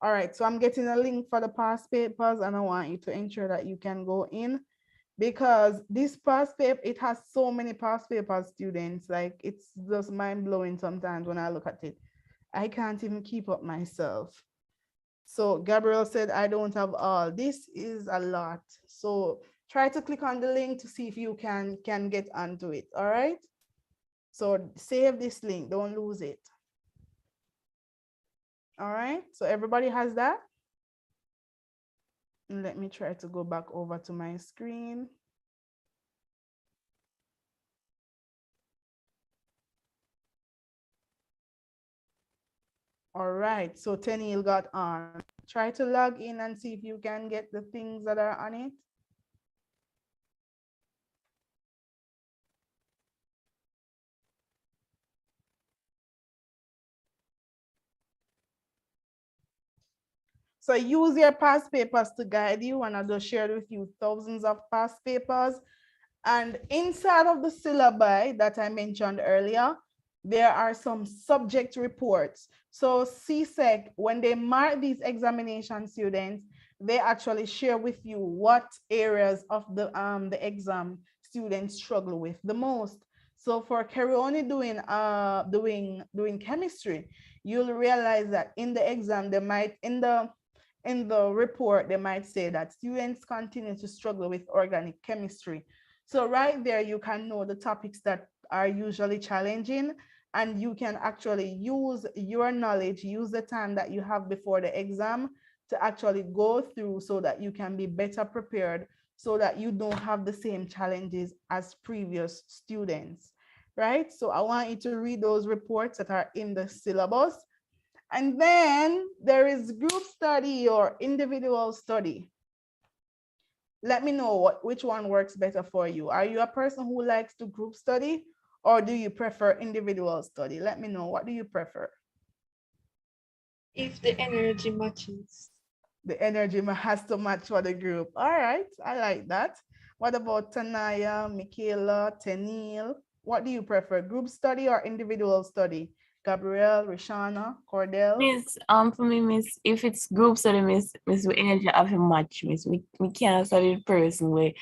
All right, so I'm getting a link for the past papers and I want you to ensure that you can go in, because this past paper, it has so many past papers, students, like it's just mind blowing sometimes when I look at it. I can't even keep up myself. So Gabriel said, I don't have all. This is a lot. So try to click on the link to see if you can get onto it, all right? So save this link, don't lose it. All right, so everybody has that? And let me try to go back over to my screen. All right, so Tenil got on. Try to log in and see if you can get the things that are on it. So use your past papers to guide you, and I just shared with you thousands of past papers. And inside of the syllabi that I mentioned earlier, there are some subject reports. So CSEC, when they mark these examination students, they actually share with you what areas of the exam students struggle with the most. So for Keroni doing chemistry, you'll realize that in the exam, they might, in the report, they might say that students continue to struggle with organic chemistry. So right there, you can know the topics that are usually challenging, and you can actually use your knowledge, use the time that you have before the exam to actually go through so that you can be better prepared, so that you don't have the same challenges as previous students, right? So I want you to read those reports that are in the syllabus. And then there is group study or individual study. Let me know which one works better for you. Are you a person who likes to group study, or do you prefer individual study? Let me know. What do you prefer? If the energy matches. The energy has to match for the group. All right, I like that. What about Tanaya, Michaela, Tenil? What do you prefer, group study or individual study? Gabriel, Rishana, Cordell? Miss, for me, miss, if it's group study, miss, we energy have a match, miss. We can't study the person where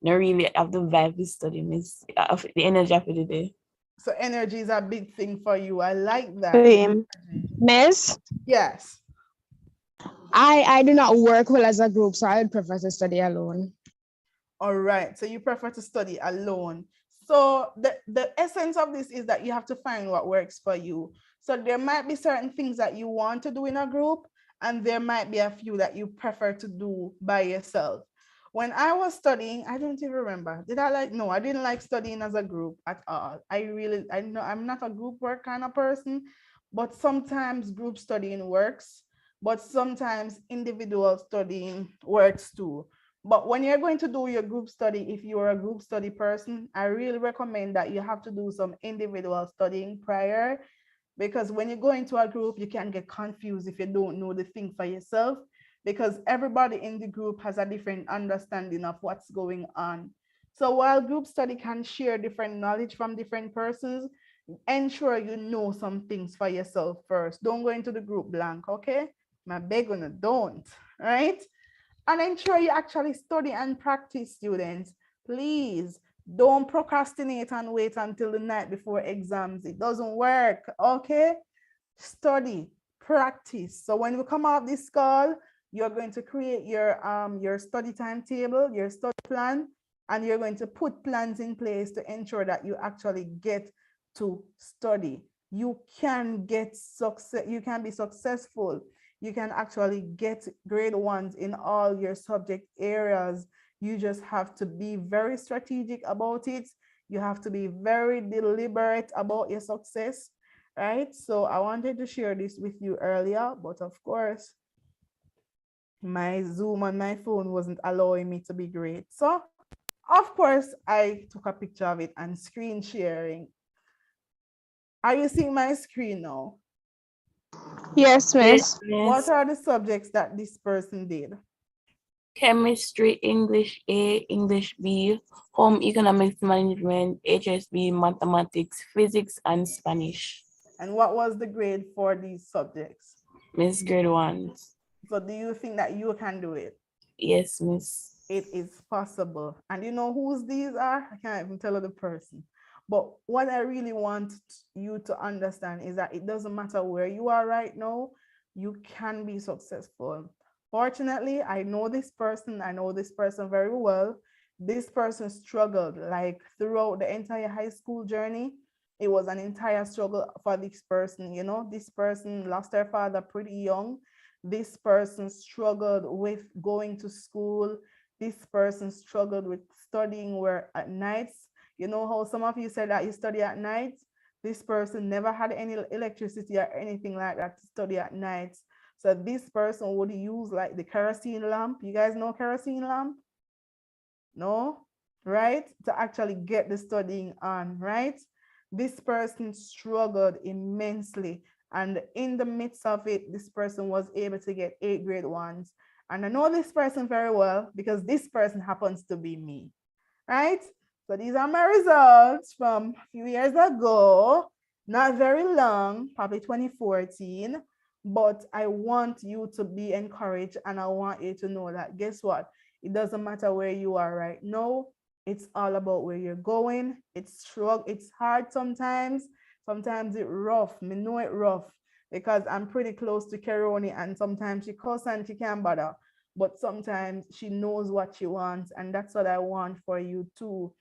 not really have the vibe to study, miss. The energy of the day. So energy is a big thing for you. I like that. Same. Miss? Yes. I do not work well as a group, so I would prefer to study alone. All right, so you prefer to study alone. So the essence of this is that you have to find what works for you. So there might be certain things that you want to do in a group, and there might be a few that you prefer to do by yourself. When I was studying, I don't even remember. No, I didn't like studying as a group at all. I know I'm not a group work kind of person, but sometimes group studying works, but sometimes individual studying works too. But when you're going to do your group study, if you're a group study person, I really recommend that you have to do some individual studying prior, because when you go into a group, you can get confused if you don't know the thing for yourself, because everybody in the group has a different understanding of what's going on. So while group study can share different knowledge from different persons, ensure you know some things for yourself first. Don't go into the group blank, okay? My beg on don't, right? And ensure you actually study and practice, students. Please don't procrastinate and wait until the night before exams. It doesn't work, okay? Study, practice. So when we come out this call, you're going to create your study timetable, your study plan, and you're going to put plans in place to ensure that you actually get to study. You can get success, you can be successful. You can actually get grade ones in all your subject areas. You just have to be very strategic about it. You have to be very deliberate about your success, right? So I wanted to share this with you earlier, but of course, my Zoom on my phone wasn't allowing me to be great. So of course, I took a picture of it and screen sharing. Are you seeing my screen now? Yes, miss. What are the subjects that this person did? Chemistry, English A, English B, Home Economics Management, HSB, Mathematics, Physics, and Spanish. And what was the grade for these subjects? Miss, grade 1. So do you think that you can do it? Yes, miss. It is possible. And you know whose these are? I can't even tell the person. But what I really want you to understand is that it doesn't matter where you are right now, you can be successful. Fortunately, I know this person very well. This person struggled like throughout the entire high school journey. It was an entire struggle for this person. You know, this person lost their father pretty young. This person struggled with going to school. This person struggled with studying where at nights. You know how some of you said that you study at night? This person never had any electricity or anything like that to study at night. So this person would use like the kerosene lamp. You guys know kerosene lamp? No? Right? To actually get the studying on, right? This person struggled immensely. And in the midst of it, this person was able to get 8 grade ones. And I know this person very well because this person happens to be me, right? So these are my results from a few years ago, not very long, probably 2014, but I want you to be encouraged and I want you to know that, guess what? It doesn't matter where you are right now. It's all about where you're going. It's hard sometimes. Sometimes it's rough. Me know it rough because I'm pretty close to Keroni and sometimes she cuss and she can't bother. But sometimes she knows what she wants, and that's what I want for you too.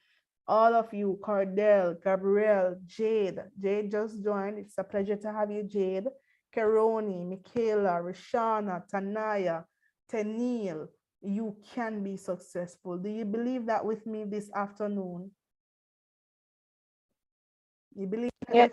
All of you, Cordell, Gabriel, Jade. Jade just joined. It's a pleasure to have you, Jade. Keroni, Michaela, Rishana, Tanaya, Tenil. You can be successful. Do you believe that with me this afternoon? You believe that? Yes.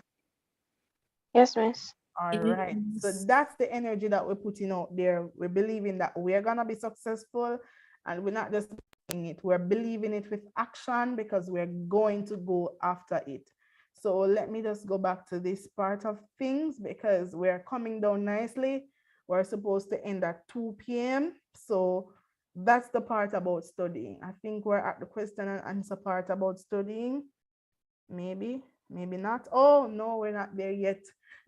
Yes, miss. All right. So that's the energy that we're putting out there. We're believing that we're going to be successful, and we're not just believing it. We're believing it with action because we're going to go after it. So let me just go back to this part of things because we're coming down nicely. We're supposed to end at 2 p.m. So that's the part about studying. I think we're at the question and answer part about studying. Maybe not. Oh, no, we're not there yet.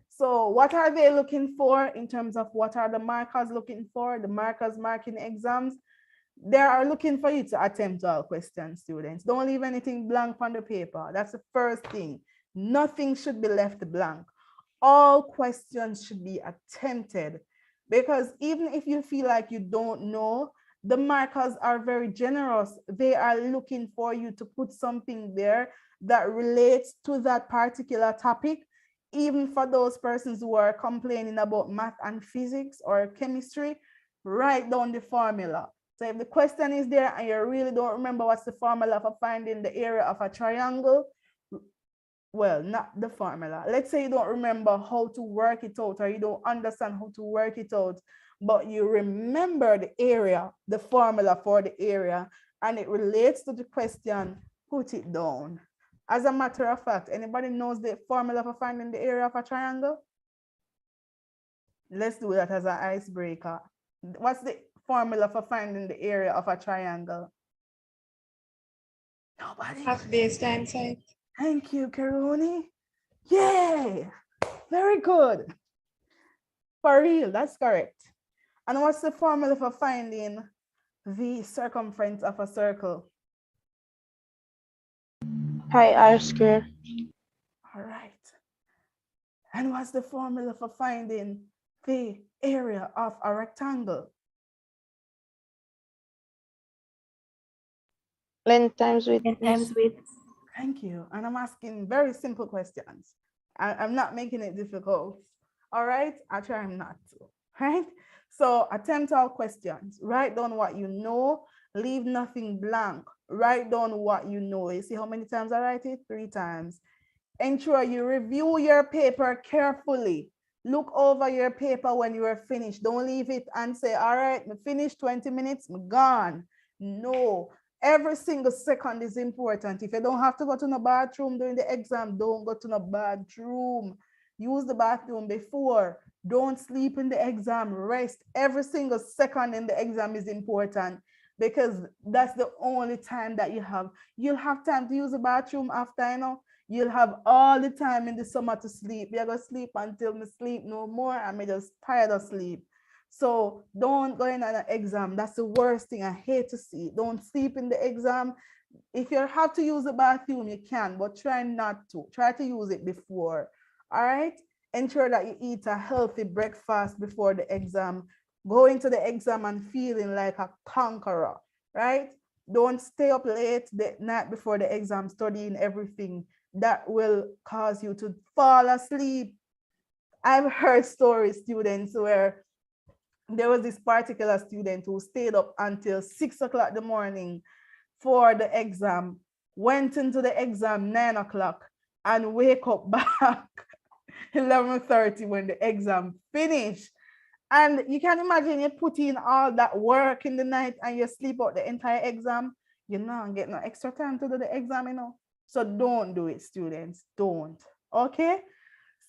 So what are they looking for in terms of what are the markers looking for? The markers marking exams. They are looking for you to attempt all questions, students. Don't leave anything blank on the paper. That's the first thing. Nothing should be left blank. All questions should be attempted, because even if you feel like you don't know, the markers are very generous. They are looking for you to put something there that relates to that particular topic, even for those persons who are complaining about math and physics or chemistry, write down the formula. So if the question is there and you really don't remember what's the formula for finding the area of a triangle, well, not the formula. Let's say you don't remember how to work it out, or you don't understand how to work it out, but you remember the area, the formula for the area, and it relates to the question, put it down. As a matter of fact, anybody knows the formula for finding the area of a triangle? Let's do that as an icebreaker. What's the formula for finding the area of a triangle? Nobody? Half base times height. Thank you, Karuni. Yay! Very good. For real, that's correct. And what's the formula for finding the circumference of a circle? Pi r square. All right. And what's the formula for finding the area of a rectangle? Length times width. Length times width. Thank you. And I'm asking very simple questions. I'm not making it difficult. All right, I try not to, right? So attempt all questions. Write down what you know, leave nothing blank. Write down what you know. You see how many times I write it? 3 times. Ensure you review your paper carefully. Look over your paper when you are finished. Don't leave it and say, all right, I'm finished 20 minutes, I'm gone. No, every single second is important. If you don't have to go to the bathroom during the exam, don't go to the bathroom. Use the bathroom before. Don't sleep in the exam. Rest. Every single second in the exam is important, because that's the only time that you have. You'll have time to use the bathroom after, you know. You'll have all the time in the summer to sleep. You're going to sleep until me sleep no more. I'm just tired of sleep. So don't go in on an exam. That's the worst thing. I hate to see it. Don't sleep in the exam. If you have to use the bathroom, you can, but try not to. Try to use it before. All right? Ensure that you eat a healthy breakfast before the exam. Go into the exam and feeling like a conqueror, right? Don't stay up late the night before the exam studying everything. That will cause you to fall asleep. I've heard stories, students, where there was this particular student who stayed up until 6 o'clock in the morning for the exam, went into the exam 9 o'clock, and wake up back 11:30 when the exam finished. And you can imagine you put in all that work in the night and you sleep out the entire exam. You're not getting no extra time to do the exam, you know. So don't do it, students. Don't. Okay?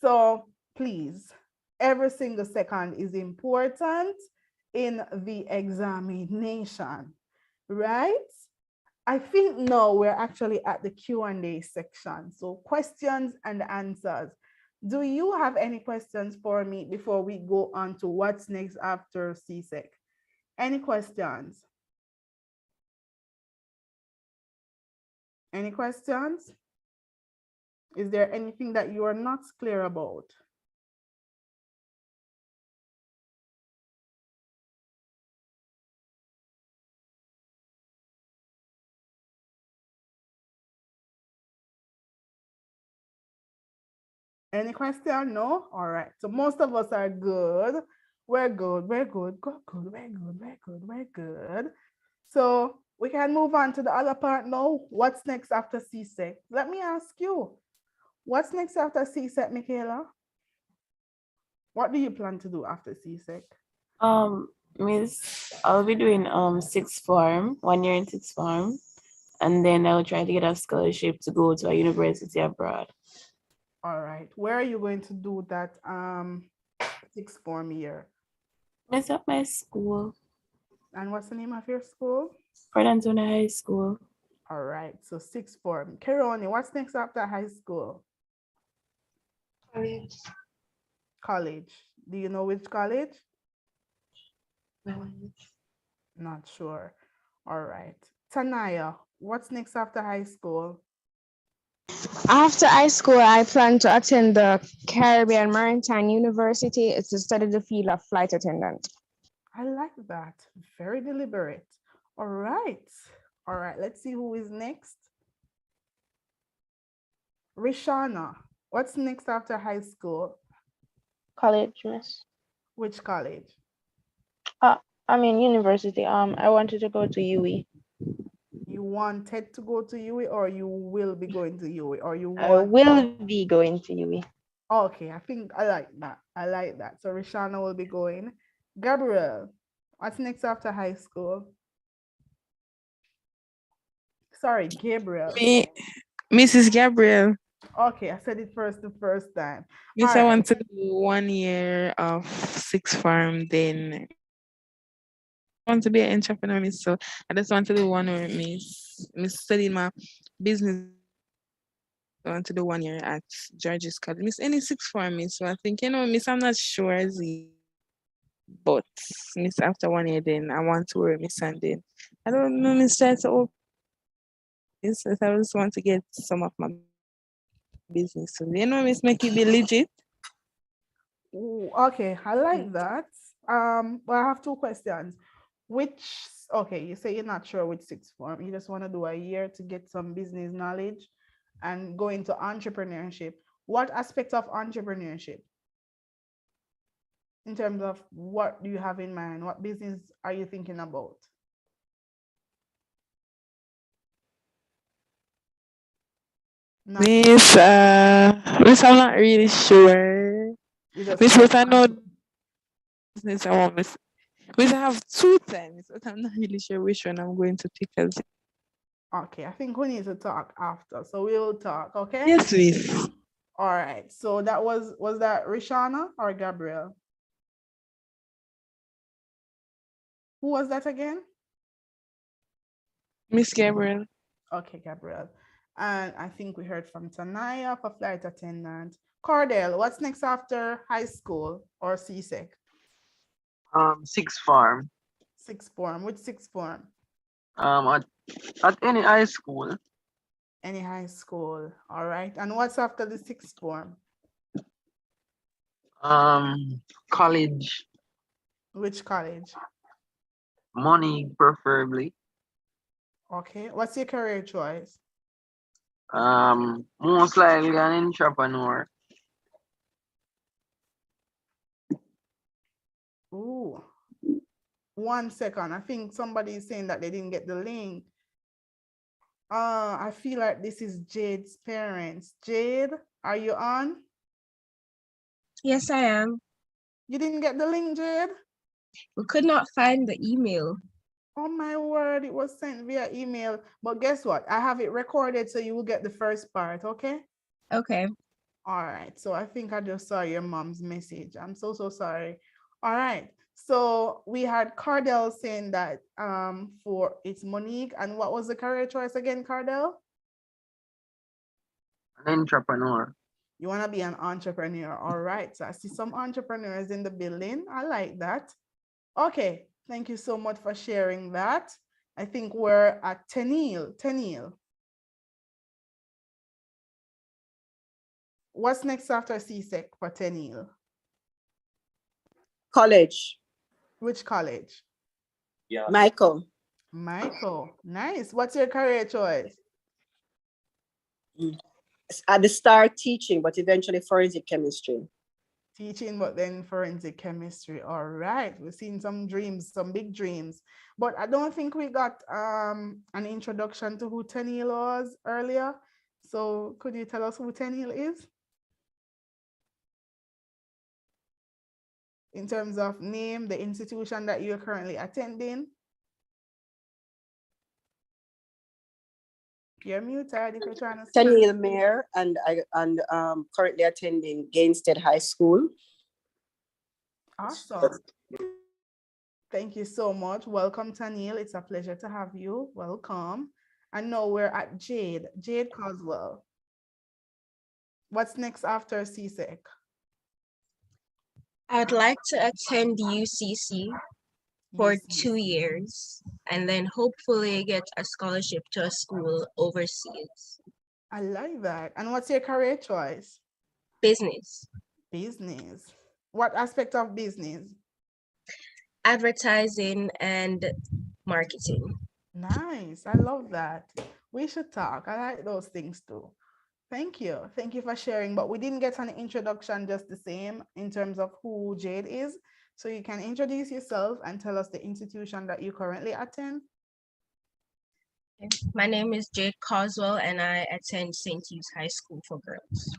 So please, every single second is important in the examination, right? I think now we're actually at the Q&A section. So questions and answers. Do you have any questions for me before we go on to what's next after CSEC? Any questions? Any questions? Is there anything that you are not clear about? Any question? No? All right. So most of us are good. We're good. We're good. Good. We're good. We're good. We're good. So we can move on to the other part now. What's next after CSEC? Let me ask you. What's next after CSEC, Michaela? What do you plan to do after CSEC? Miss, I'll be doing sixth form, 1 year in sixth form, and then I'll try to get a scholarship to go to a university abroad. All right. Where are you going to do that sixth form year? Miss, at my school. And what's the name of your school? Port Antonio High School. All right. So sixth form. Keroni, what's next after high school? College. College. Do you know which college? No. Not sure. All right. Tanaya, what's next after high school? After high school, I plan to attend the Caribbean Maritime University. It's to study the field of flight attendant. I like that. Very deliberate. All right. All right. Let's see who is next. Rishana, what's next after high school? College, miss. Which college? I mean university. I wanted to go to UE. You wanted to go to UE or you will be going to UE or you I want? will be going to UE. Okay, I think I like that. I like that. So Rishana will be going. Gabriel, what's next after high school? Sorry, Gabriel. Me, Mrs. Gabriel. Okay, I said it first the first time. Miss, All I right. want to do 1 year of sixth form, then I want to be an entrepreneur, miss. So I just want to do 1 year, miss studying my business. I want to do 1 year at George's College. Miss, any sixth form, miss. So I think, miss, I'm not sure as yet, but miss, after 1 year, then I want to work, miss, and then I don't know, miss, try to open business. I just want to get some of my business. So, miss, make it be legit. Ooh, okay, I like that. Well, I have two questions. Okay, you say you're not sure which sixth form. You just want to do a year to get some business knowledge and go into entrepreneurship. What aspect of entrepreneurship? In terms of what do you have in mind? What business are you thinking about? Miss, miss, I'm not really sure. Miss, but I know business I want, miss. Miss, I have two times, but I'm not really sure which one I'm going to pick as. Okay, I think we need to talk after, so we'll talk, okay? Yes, miss. All right, so that was that Rishana or Gabriel? Who was that again? Miss Gabriel. Okay, Gabriel. And I think we heard from Tanaya for flight attendant. Cordell, what's next after high school or CSEC? Sixth form. Sixth form. Which sixth form? At any high school. Any high school. All right. And what's after the sixth form? College. Which college? Money, preferably. Okay. What's your career choice? Most likely an entrepreneur. Ooh. 1 second. I think somebody is saying that they didn't get the link. I feel like this is Jade's parents. Jade, are you on? Yes, I am. You didn't get the link, Jade? We could not find the email. Oh my word, it was sent via email. But guess what? I have it recorded so you will get the first part, okay? Okay. All right. So I think I just saw your mom's message. I'm so sorry. All right. So we had Cardell saying that for it's Monique. And what was the career choice again, Cardell? An entrepreneur. You want to be an entrepreneur. All right. So I see some entrepreneurs in the building. I like that. Okay. Thank you so much for sharing that. I think we're at Tenil. What's next after CSEC for Tenil? College. Which college? Yeah. Michael. Nice. What's your career choice? At the start, teaching, but eventually forensic chemistry. Teaching, but then forensic chemistry. All right. We've seen some dreams, some big dreams. But I don't think we got an introduction to who Tenil was earlier. So could you tell us who Tenil is? In terms of name, the institution that you're currently attending. You're muted if you're trying to speak. Tenil Mayor, and currently attending Gainstead High School. Awesome. Thank you so much. Welcome, Tanil. It's a pleasure to have you. Welcome. And now we're at Jade Coswell. What's next after CSEC? I'd like to attend UCC for 2 years and then hopefully get a scholarship to a school overseas. I like that. And what's your career choice? Business. What aspect of business? Advertising and marketing. Nice. I love that. We should talk. I like those things too. Thank you. Thank you for sharing. But we didn't get an introduction just the same in terms of who Jade is. So you can introduce yourself and tell us the institution that you currently attend. My name is Jade Coswell, and I attend St. Hugh's High School for Girls.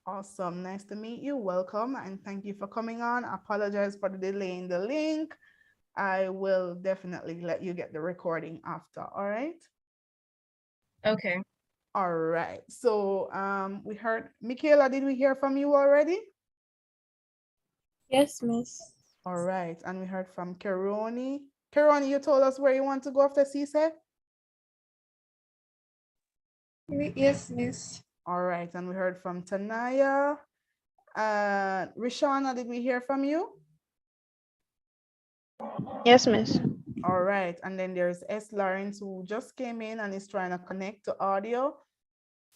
Awesome. Nice to meet you. Welcome. And thank you for coming on. I apologize for the delay in the link. I will definitely let you get the recording after. All right. Okay. All right. So we heard, Michaela, did we hear from you already? Yes, Miss. All right. And we heard from Keroni. Keroni, you told us where you want to go after CSEC? Yes, Miss. All right. And we heard from Tanaya. Rishana, did we hear from you? Yes, Miss. All right. And then there's S. Lawrence, who just came in and is trying to connect to audio.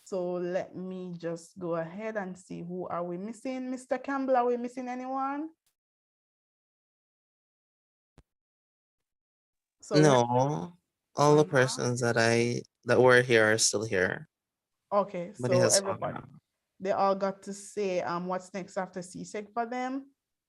So let me just go ahead and see who are we missing. Mr. Campbell, are we missing anyone? So No, all the persons that were here are still here. Okay, But it so has everybody, they all got to say what's next after CSEC for them.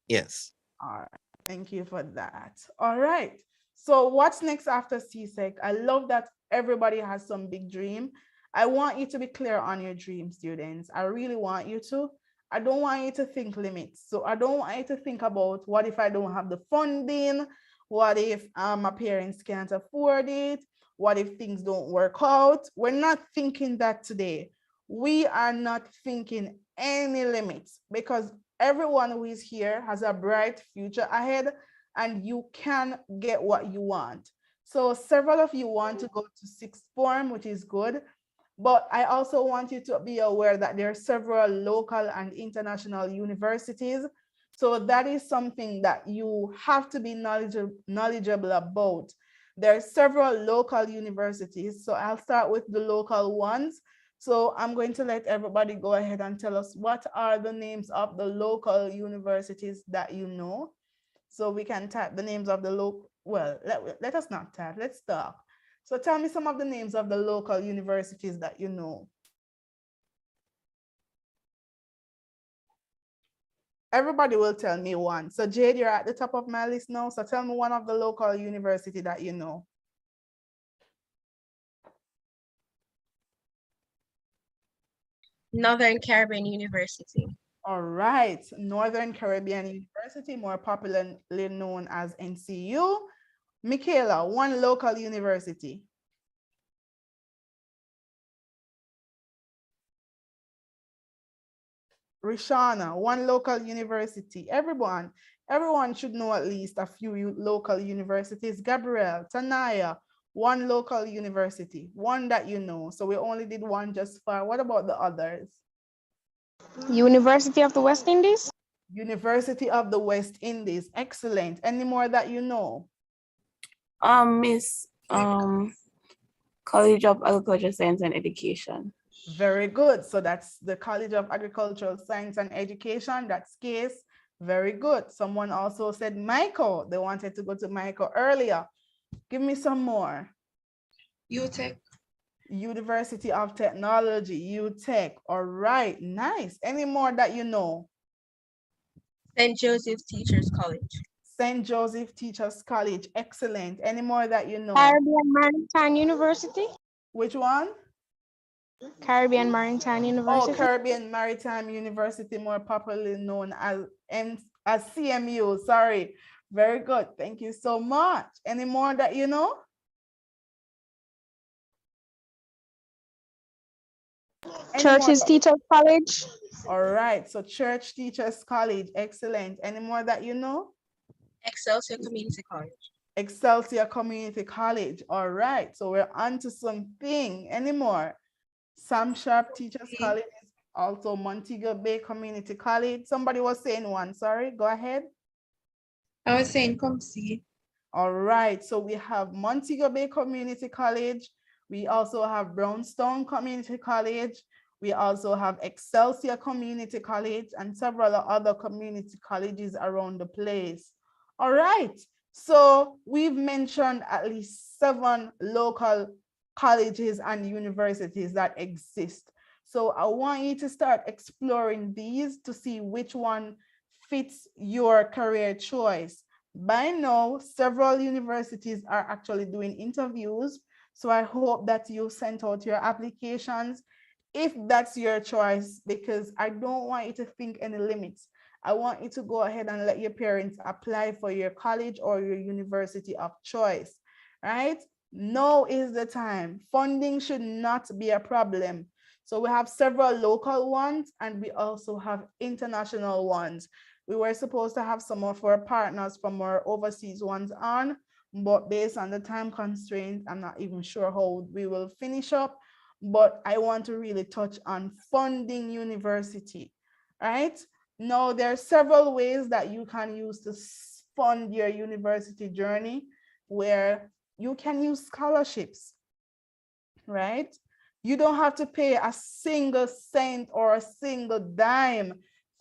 Yes. All right, thank you for that. All right, so what's next after CSEC? I love that everybody has some big dream. I want you to be clear on your dream, students. I really want you to. I don't want you to think limits. So I don't want you to think about what if I don't have the funding? What if my parents can't afford it? What if things don't work out? We're not thinking that today. We are not thinking any limits because everyone who is here has a bright future ahead and you can get what you want. So several of you want to go to sixth form, which is good. But I also want you to be aware that there are several local and international universities. So that is something that you have to be knowledgeable about. There are several local universities. So I'll start with the local ones. So I'm going to let everybody go ahead and tell us what are the names of the local universities that you know. So we can type the names of the local, well, let us not type, let's talk. So tell me some of the names of the local universities that you know. Everybody will tell me one. So Jade, you're at the top of my list now. So tell me one of the local university that you know. Northern Caribbean University. All right, Northern Caribbean University, more popularly known as NCU. Michaela, one local university. Rishana, one local university. Everyone should know at least a few local universities. Gabriel, Tanaya, one local university, one that you know. So we only did one just far. What about the others? University of the West Indies. University of the West Indies. Excellent. Any more that you know? Miss, College of Agriculture, Science and Education. Very good. So that's the College of Agricultural Science and Education. That's case. Very good. Someone also said Michael. They wanted to go to Michael earlier. Give me some more. UTech. University of Technology, UTech. All right, nice. Any more that you know? St. Joseph Teachers College. St. Joseph Teachers College. Excellent. Any more that you know? Caribbean Maritime University. Which one? Caribbean Maritime University. Oh, Caribbean Maritime University, more popularly known as CMU. Sorry. Very good. Thank you so much. Any more that you know? Churches Teachers College. All right. So Church Teachers College. Excellent. Any more that you know? Excelsior Community College. Excelsior Community College. All right. So we're on to something. Any more? Sam Sharp Teachers College, also Montego Bay Community College. Somebody was saying one, sorry, go ahead. I was saying come see. All right, so we have Montego Bay Community College. We also have Brownstone Community College. We also have Excelsior Community College and several other community colleges around the place. All right, so we've mentioned at least 7 local colleges and universities that exist. So I want you to start exploring these to see which one fits your career choice. By now, several universities are actually doing interviews. So I hope that you sent out your applications if that's your choice, because I don't want you to think any limits. I want you to go ahead and let your parents apply for your college or your university of choice, right? Now is the time. Funding should not be a problem. So we have several local ones and we also have international ones. We were supposed to have some of our partners from our overseas ones on, but based on the time constraints, I'm not even sure how we will finish up, but I want to really touch on funding university, right? Now, there are several ways that you can use to fund your university journey, where you can use scholarships, right? You don't have to pay a single cent or a single dime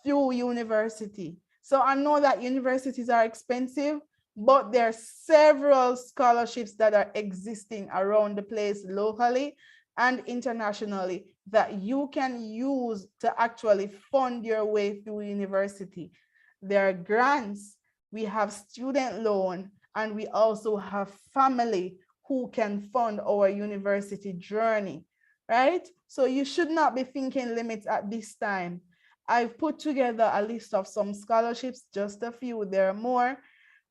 through university. So I know that universities are expensive, but there are several scholarships that are existing around the place locally and internationally that you can use to actually fund your way through university. There are grants, we have student loan, and we also have family who can fund our university journey, right? So you should not be thinking limits at this time. I've put together a list of some scholarships, just a few, there are more.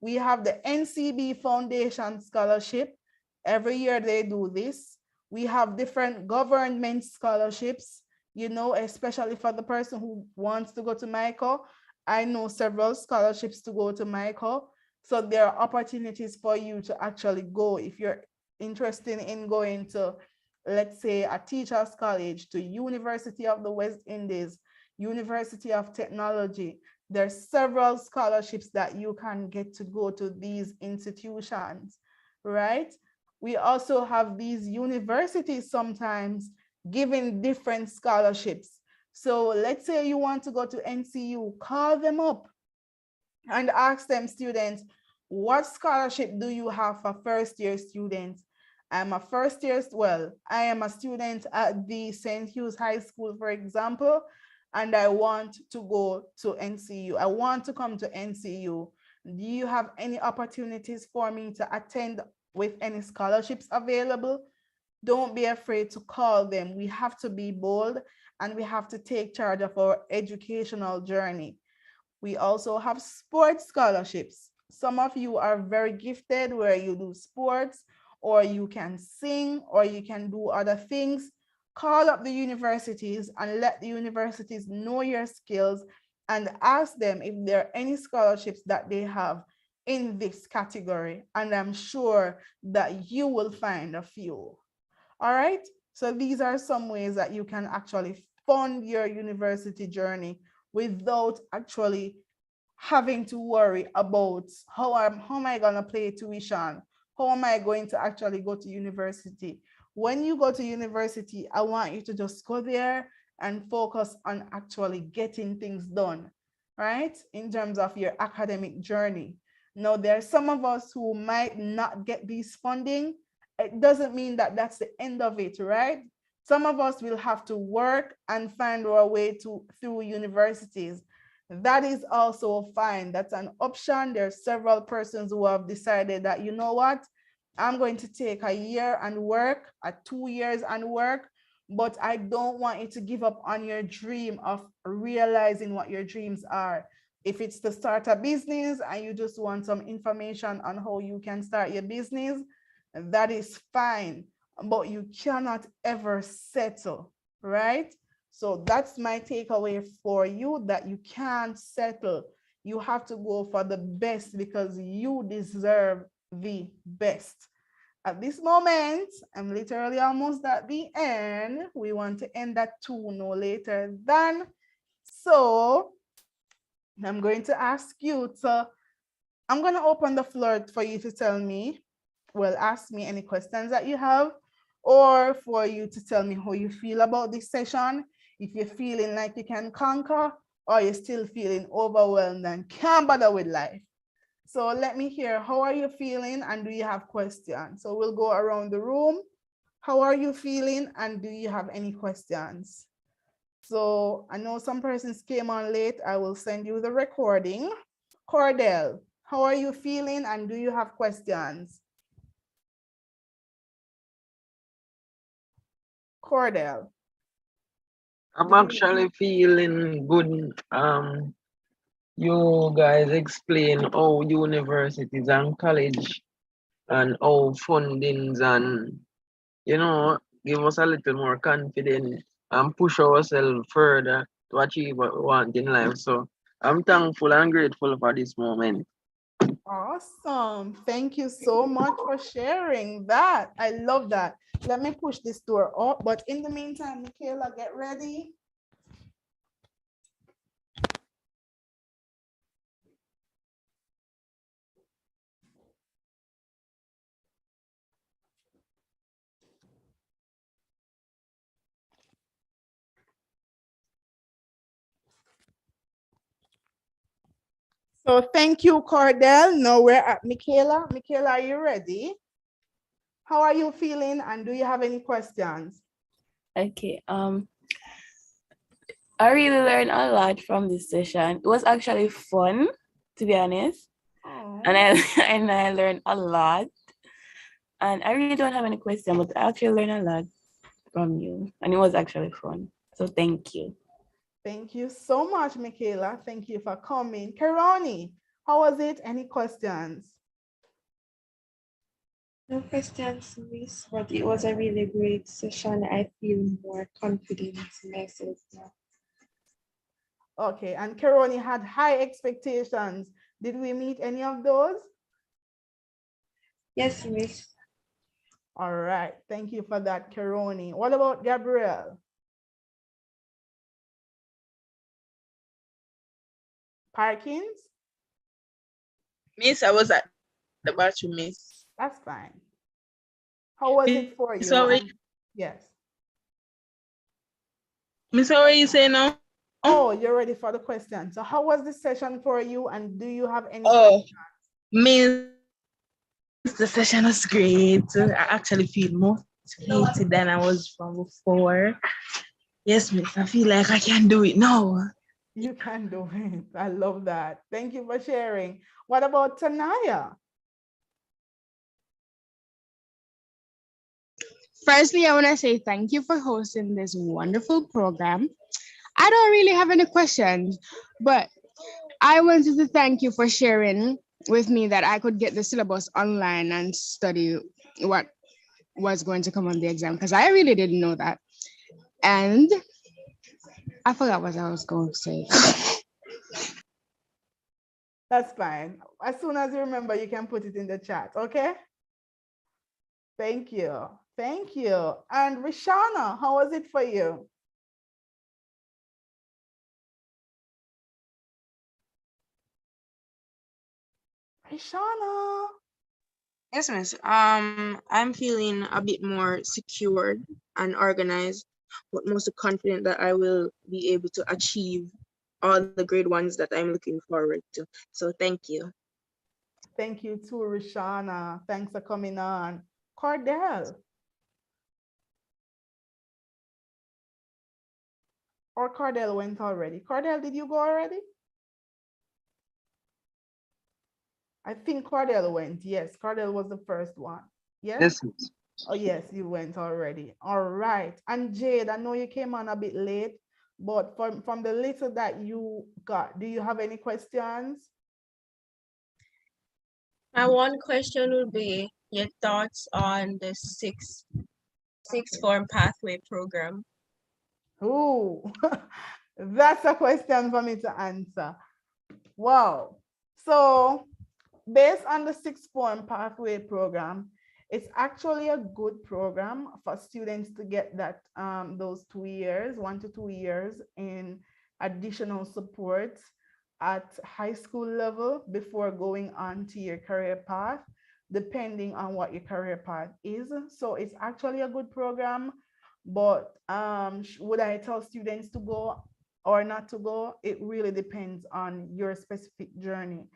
We have the NCB Foundation Scholarship. Every year they do this. We have different government scholarships, you know, especially for the person who wants to go to Michael. I know several scholarships to go to Michael. So there are opportunities for you to actually go if you're interested in going to, let's say, a teacher's college, to University of the West Indies, University of Technology. There's several scholarships that you can get to go to these institutions, right? We also have these universities sometimes giving different scholarships. So let's say you want to go to NCU, call them up and ask them, students, what scholarship do you have for first year students? I'm a first year, well, I am a student at the St. Hughes High School, for example, and I want to go to NCU. I want to come to NCU. Do you have any opportunities for me to attend with any scholarships available? Don't be afraid to call them. We have to be bold and we have to take charge of our educational journey. We also have sports scholarships. Some of you are very gifted where you do sports, or you can sing, or you can do other things. Call up the universities and let the universities know your skills and ask them if there are any scholarships that they have in this category. And I'm sure that you will find a few. All right. So these are some ways that you can actually fund your university journey without actually having to worry about how am I going to pay tuition? How am I going to actually go to university? When you go to university, I want you to just go there and focus on actually getting things done, right? In terms of your academic journey. Now, there are some of us who might not get this funding. It doesn't mean that that's the end of it, right? Some of us will have to work and find our way through universities. That is also fine. That's an option. There are several persons who have decided that, you know what, I'm going to take a year and work, 2 years and work, but I don't want you to give up on your dream of realizing what your dreams are. If it's to start a business and you just want some information on how you can start your business, that is fine, but you cannot ever settle, right? So that's my takeaway for you, that you can't settle. You have to go for the best because you deserve the best. At this moment, I'm literally almost at the end. We want to end at 2, no later than. So I'm going to ask you to, I'm going to open the floor for you to tell me, well, ask me any questions that you have, or for you to tell me how you feel about this session. If you're feeling like you can conquer, or you're still feeling overwhelmed and can't bother with life. So let me hear, how are you feeling and do you have questions? So we'll go around the room. How are you feeling and do you have any questions? So I know some persons came on late. I will send you the recording. Cordell, how are you feeling and do you have questions? Cordell. I'm actually feeling good. You guys explain how universities and college and how fundings and, you know, give us a little more confidence and push ourselves further to achieve what we want in life. So I'm thankful and grateful for this moment. Awesome. Thank you so much for sharing that. I love that. Let me push this door up, but in the meantime, Michaela, get ready. So thank you, Cordell. Now we're at Michaela. Michaela, are you ready? How are you feeling and do you have any questions? Okay. I really learned a lot from this session. It was actually fun, to be honest. And I learned a lot. And I really don't have any question, but I actually learned a lot from you. And it was actually fun. So thank you. Thank you so much, Michaela. Thank you for coming. Karani, how was it? Any questions? No questions, Miss, but it was a really great session. I feel more confident in myself now. Okay, and Karani had high expectations. Did we meet any of those? Yes, Miss. All right, thank you for that, Karani. What about Gabriel? Perkins? Miss, I was at the bathroom, Miss. That's fine. How was it for you? Sorry. Yes. Miss, how are you saying now? Oh, you're ready for the question. So how was the session for you and do you have any questions? Miss, The session was great. I actually feel motivated than I was from before. Yes, Miss, I feel like I can do it now. You can do it. I love that. Thank you for sharing. What about Tanaya? Firstly, I want to say thank you for hosting this wonderful program. I don't really have any questions, but I wanted to thank you for sharing with me that I could get the syllabus online and study what was going to come on the exam, because I really didn't know that. And I forgot what I was going to say. That's fine. As soon as you remember, you can put it in the chat, okay? Thank you. Thank you. And Rishana, how was it for you? Rishana. Yes, Miss. I'm feeling a bit more secured and organized, but mostly confident that I will be able to achieve all the grade ones that I'm looking forward to. So thank you. Thank you too, Rishana. Thanks for coming on. Cordell. Or Cordell went already. Cordell, did you go already? I think Cordell went. Yes, Cordell was the first one. Yes? Yes. Oh, yes, you went already. All right. And Jade, I know you came on a bit late, but from the little that you got, do you have any questions? My one question would be your thoughts on the sixth form pathway program. Ooh, that's a question for me to answer. Wow. So based on the sixth form pathway program, it's actually a good program for students to get that those 2 years, 1 to 2 years in additional support at high school level before going on to your career path, depending on what your career path is. So it's actually a good program, but would I tell students to go or not to go? It really depends on your specific journey.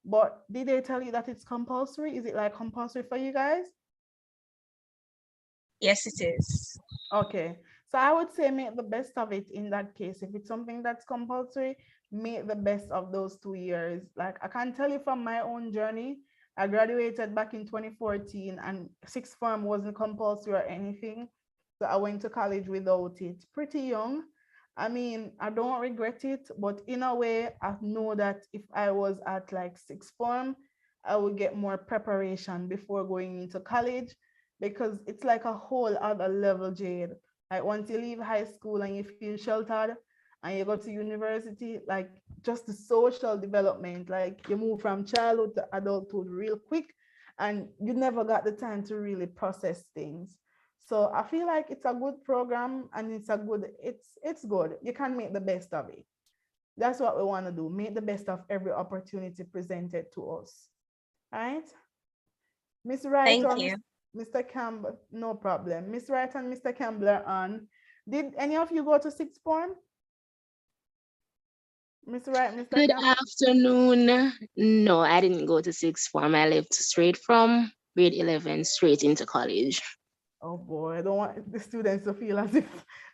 But did they tell you that it's compulsory? Is it like compulsory for you guys? Yes, it is. Okay. So I would say make the best of it in that case. If it's something that's compulsory, make the best of those 2 years. Like I can tell you from my own journey, I graduated back in 2014 and sixth form wasn't compulsory or anything. So I went to college without it. Pretty young. I mean, I don't regret it, but in a way, I know that if I was at like sixth form, I would get more preparation before going into college because it's like a whole other level, Jade. Like once you leave high school and you feel sheltered and you go to university, like just the social development, like you move from childhood to adulthood real quick and you never got the time to really process things. So I feel like it's a good program and it's good. You can make the best of it. That's what we want to do. Make the best of every opportunity presented to us. All right? Miss Wright Thank or you. Mr. Campbell, no problem. Miss Wright and Mr. Campbell are on. Did any of you go to sixth form? Miss Wright, Mr. Good Campbell? afternoon. No, I didn't go to sixth form. I left straight from grade 11 straight into college. Oh boy, I don't want the students to feel as if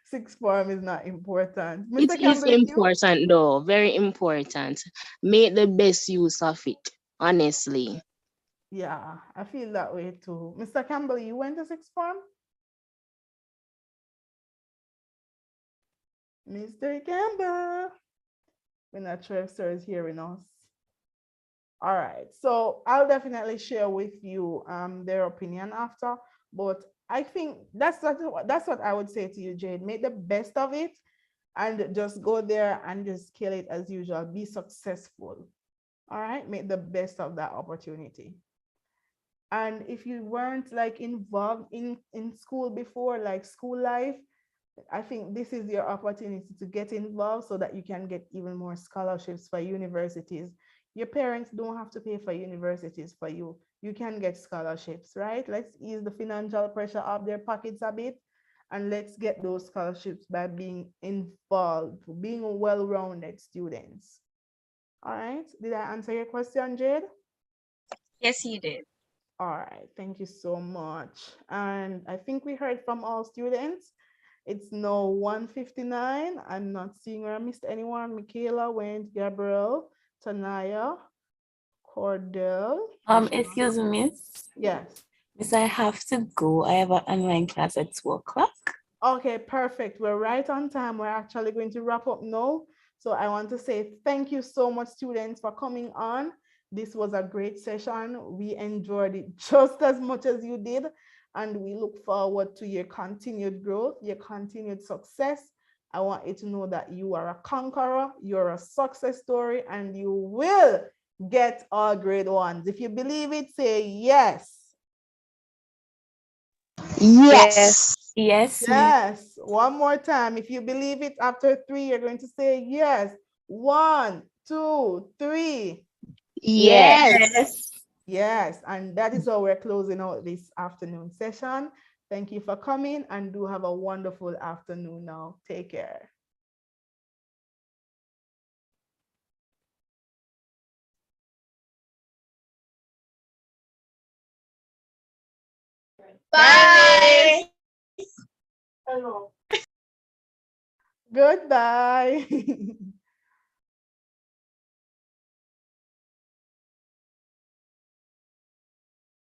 sixth form is not important. It Mr. is Campbell, is you? important though, very important. Make the best use of it, honestly. Yeah, I feel that way too. Mr. Campbell, you went to sixth form? Mr. Campbell. We're not sure if sir is hearing us. All right, so I'll definitely share with you their opinion after, but I think that's what I would say to you, Jade. Make the best of it and just go there and just kill it as usual. Be successful. All right, make the best of that opportunity. And if you weren't like involved in school before, like school life, I think this is your opportunity to get involved so that you can get even more scholarships for universities. Your parents don't have to pay for universities for you. You can get scholarships, right? Let's ease the financial pressure off their pockets a bit and let's get those scholarships by being involved, being well-rounded students. All right, did I answer your question, Jade? Yes, you did. All right, thank you so much. And I think we heard from all students. It's now 1:59. I'm not seeing where I missed anyone. Michaela went, Gabriel, Tanaya, Cordell. Excuse me, miss. Yes. Miss, I have to go. I have an online class at 2:00. Okay, perfect. We're right on time. We're actually going to wrap up now. So I want to say thank you so much, students, for coming on. This was a great session. We enjoyed it just as much as you did. And we look forward to your continued growth, your continued success. I want you to know that you are a conqueror, you're a success story, and you will get all grade ones. If you believe it, say yes. Yes. Yes. Yes. One more time. If you believe it, after 3, you're going to say yes. 1, 2, 3. Yes. Yes. And that is how we're closing out this afternoon session. Thank you for coming and do have a wonderful afternoon now. Take care. Bye. Hello. Goodbye.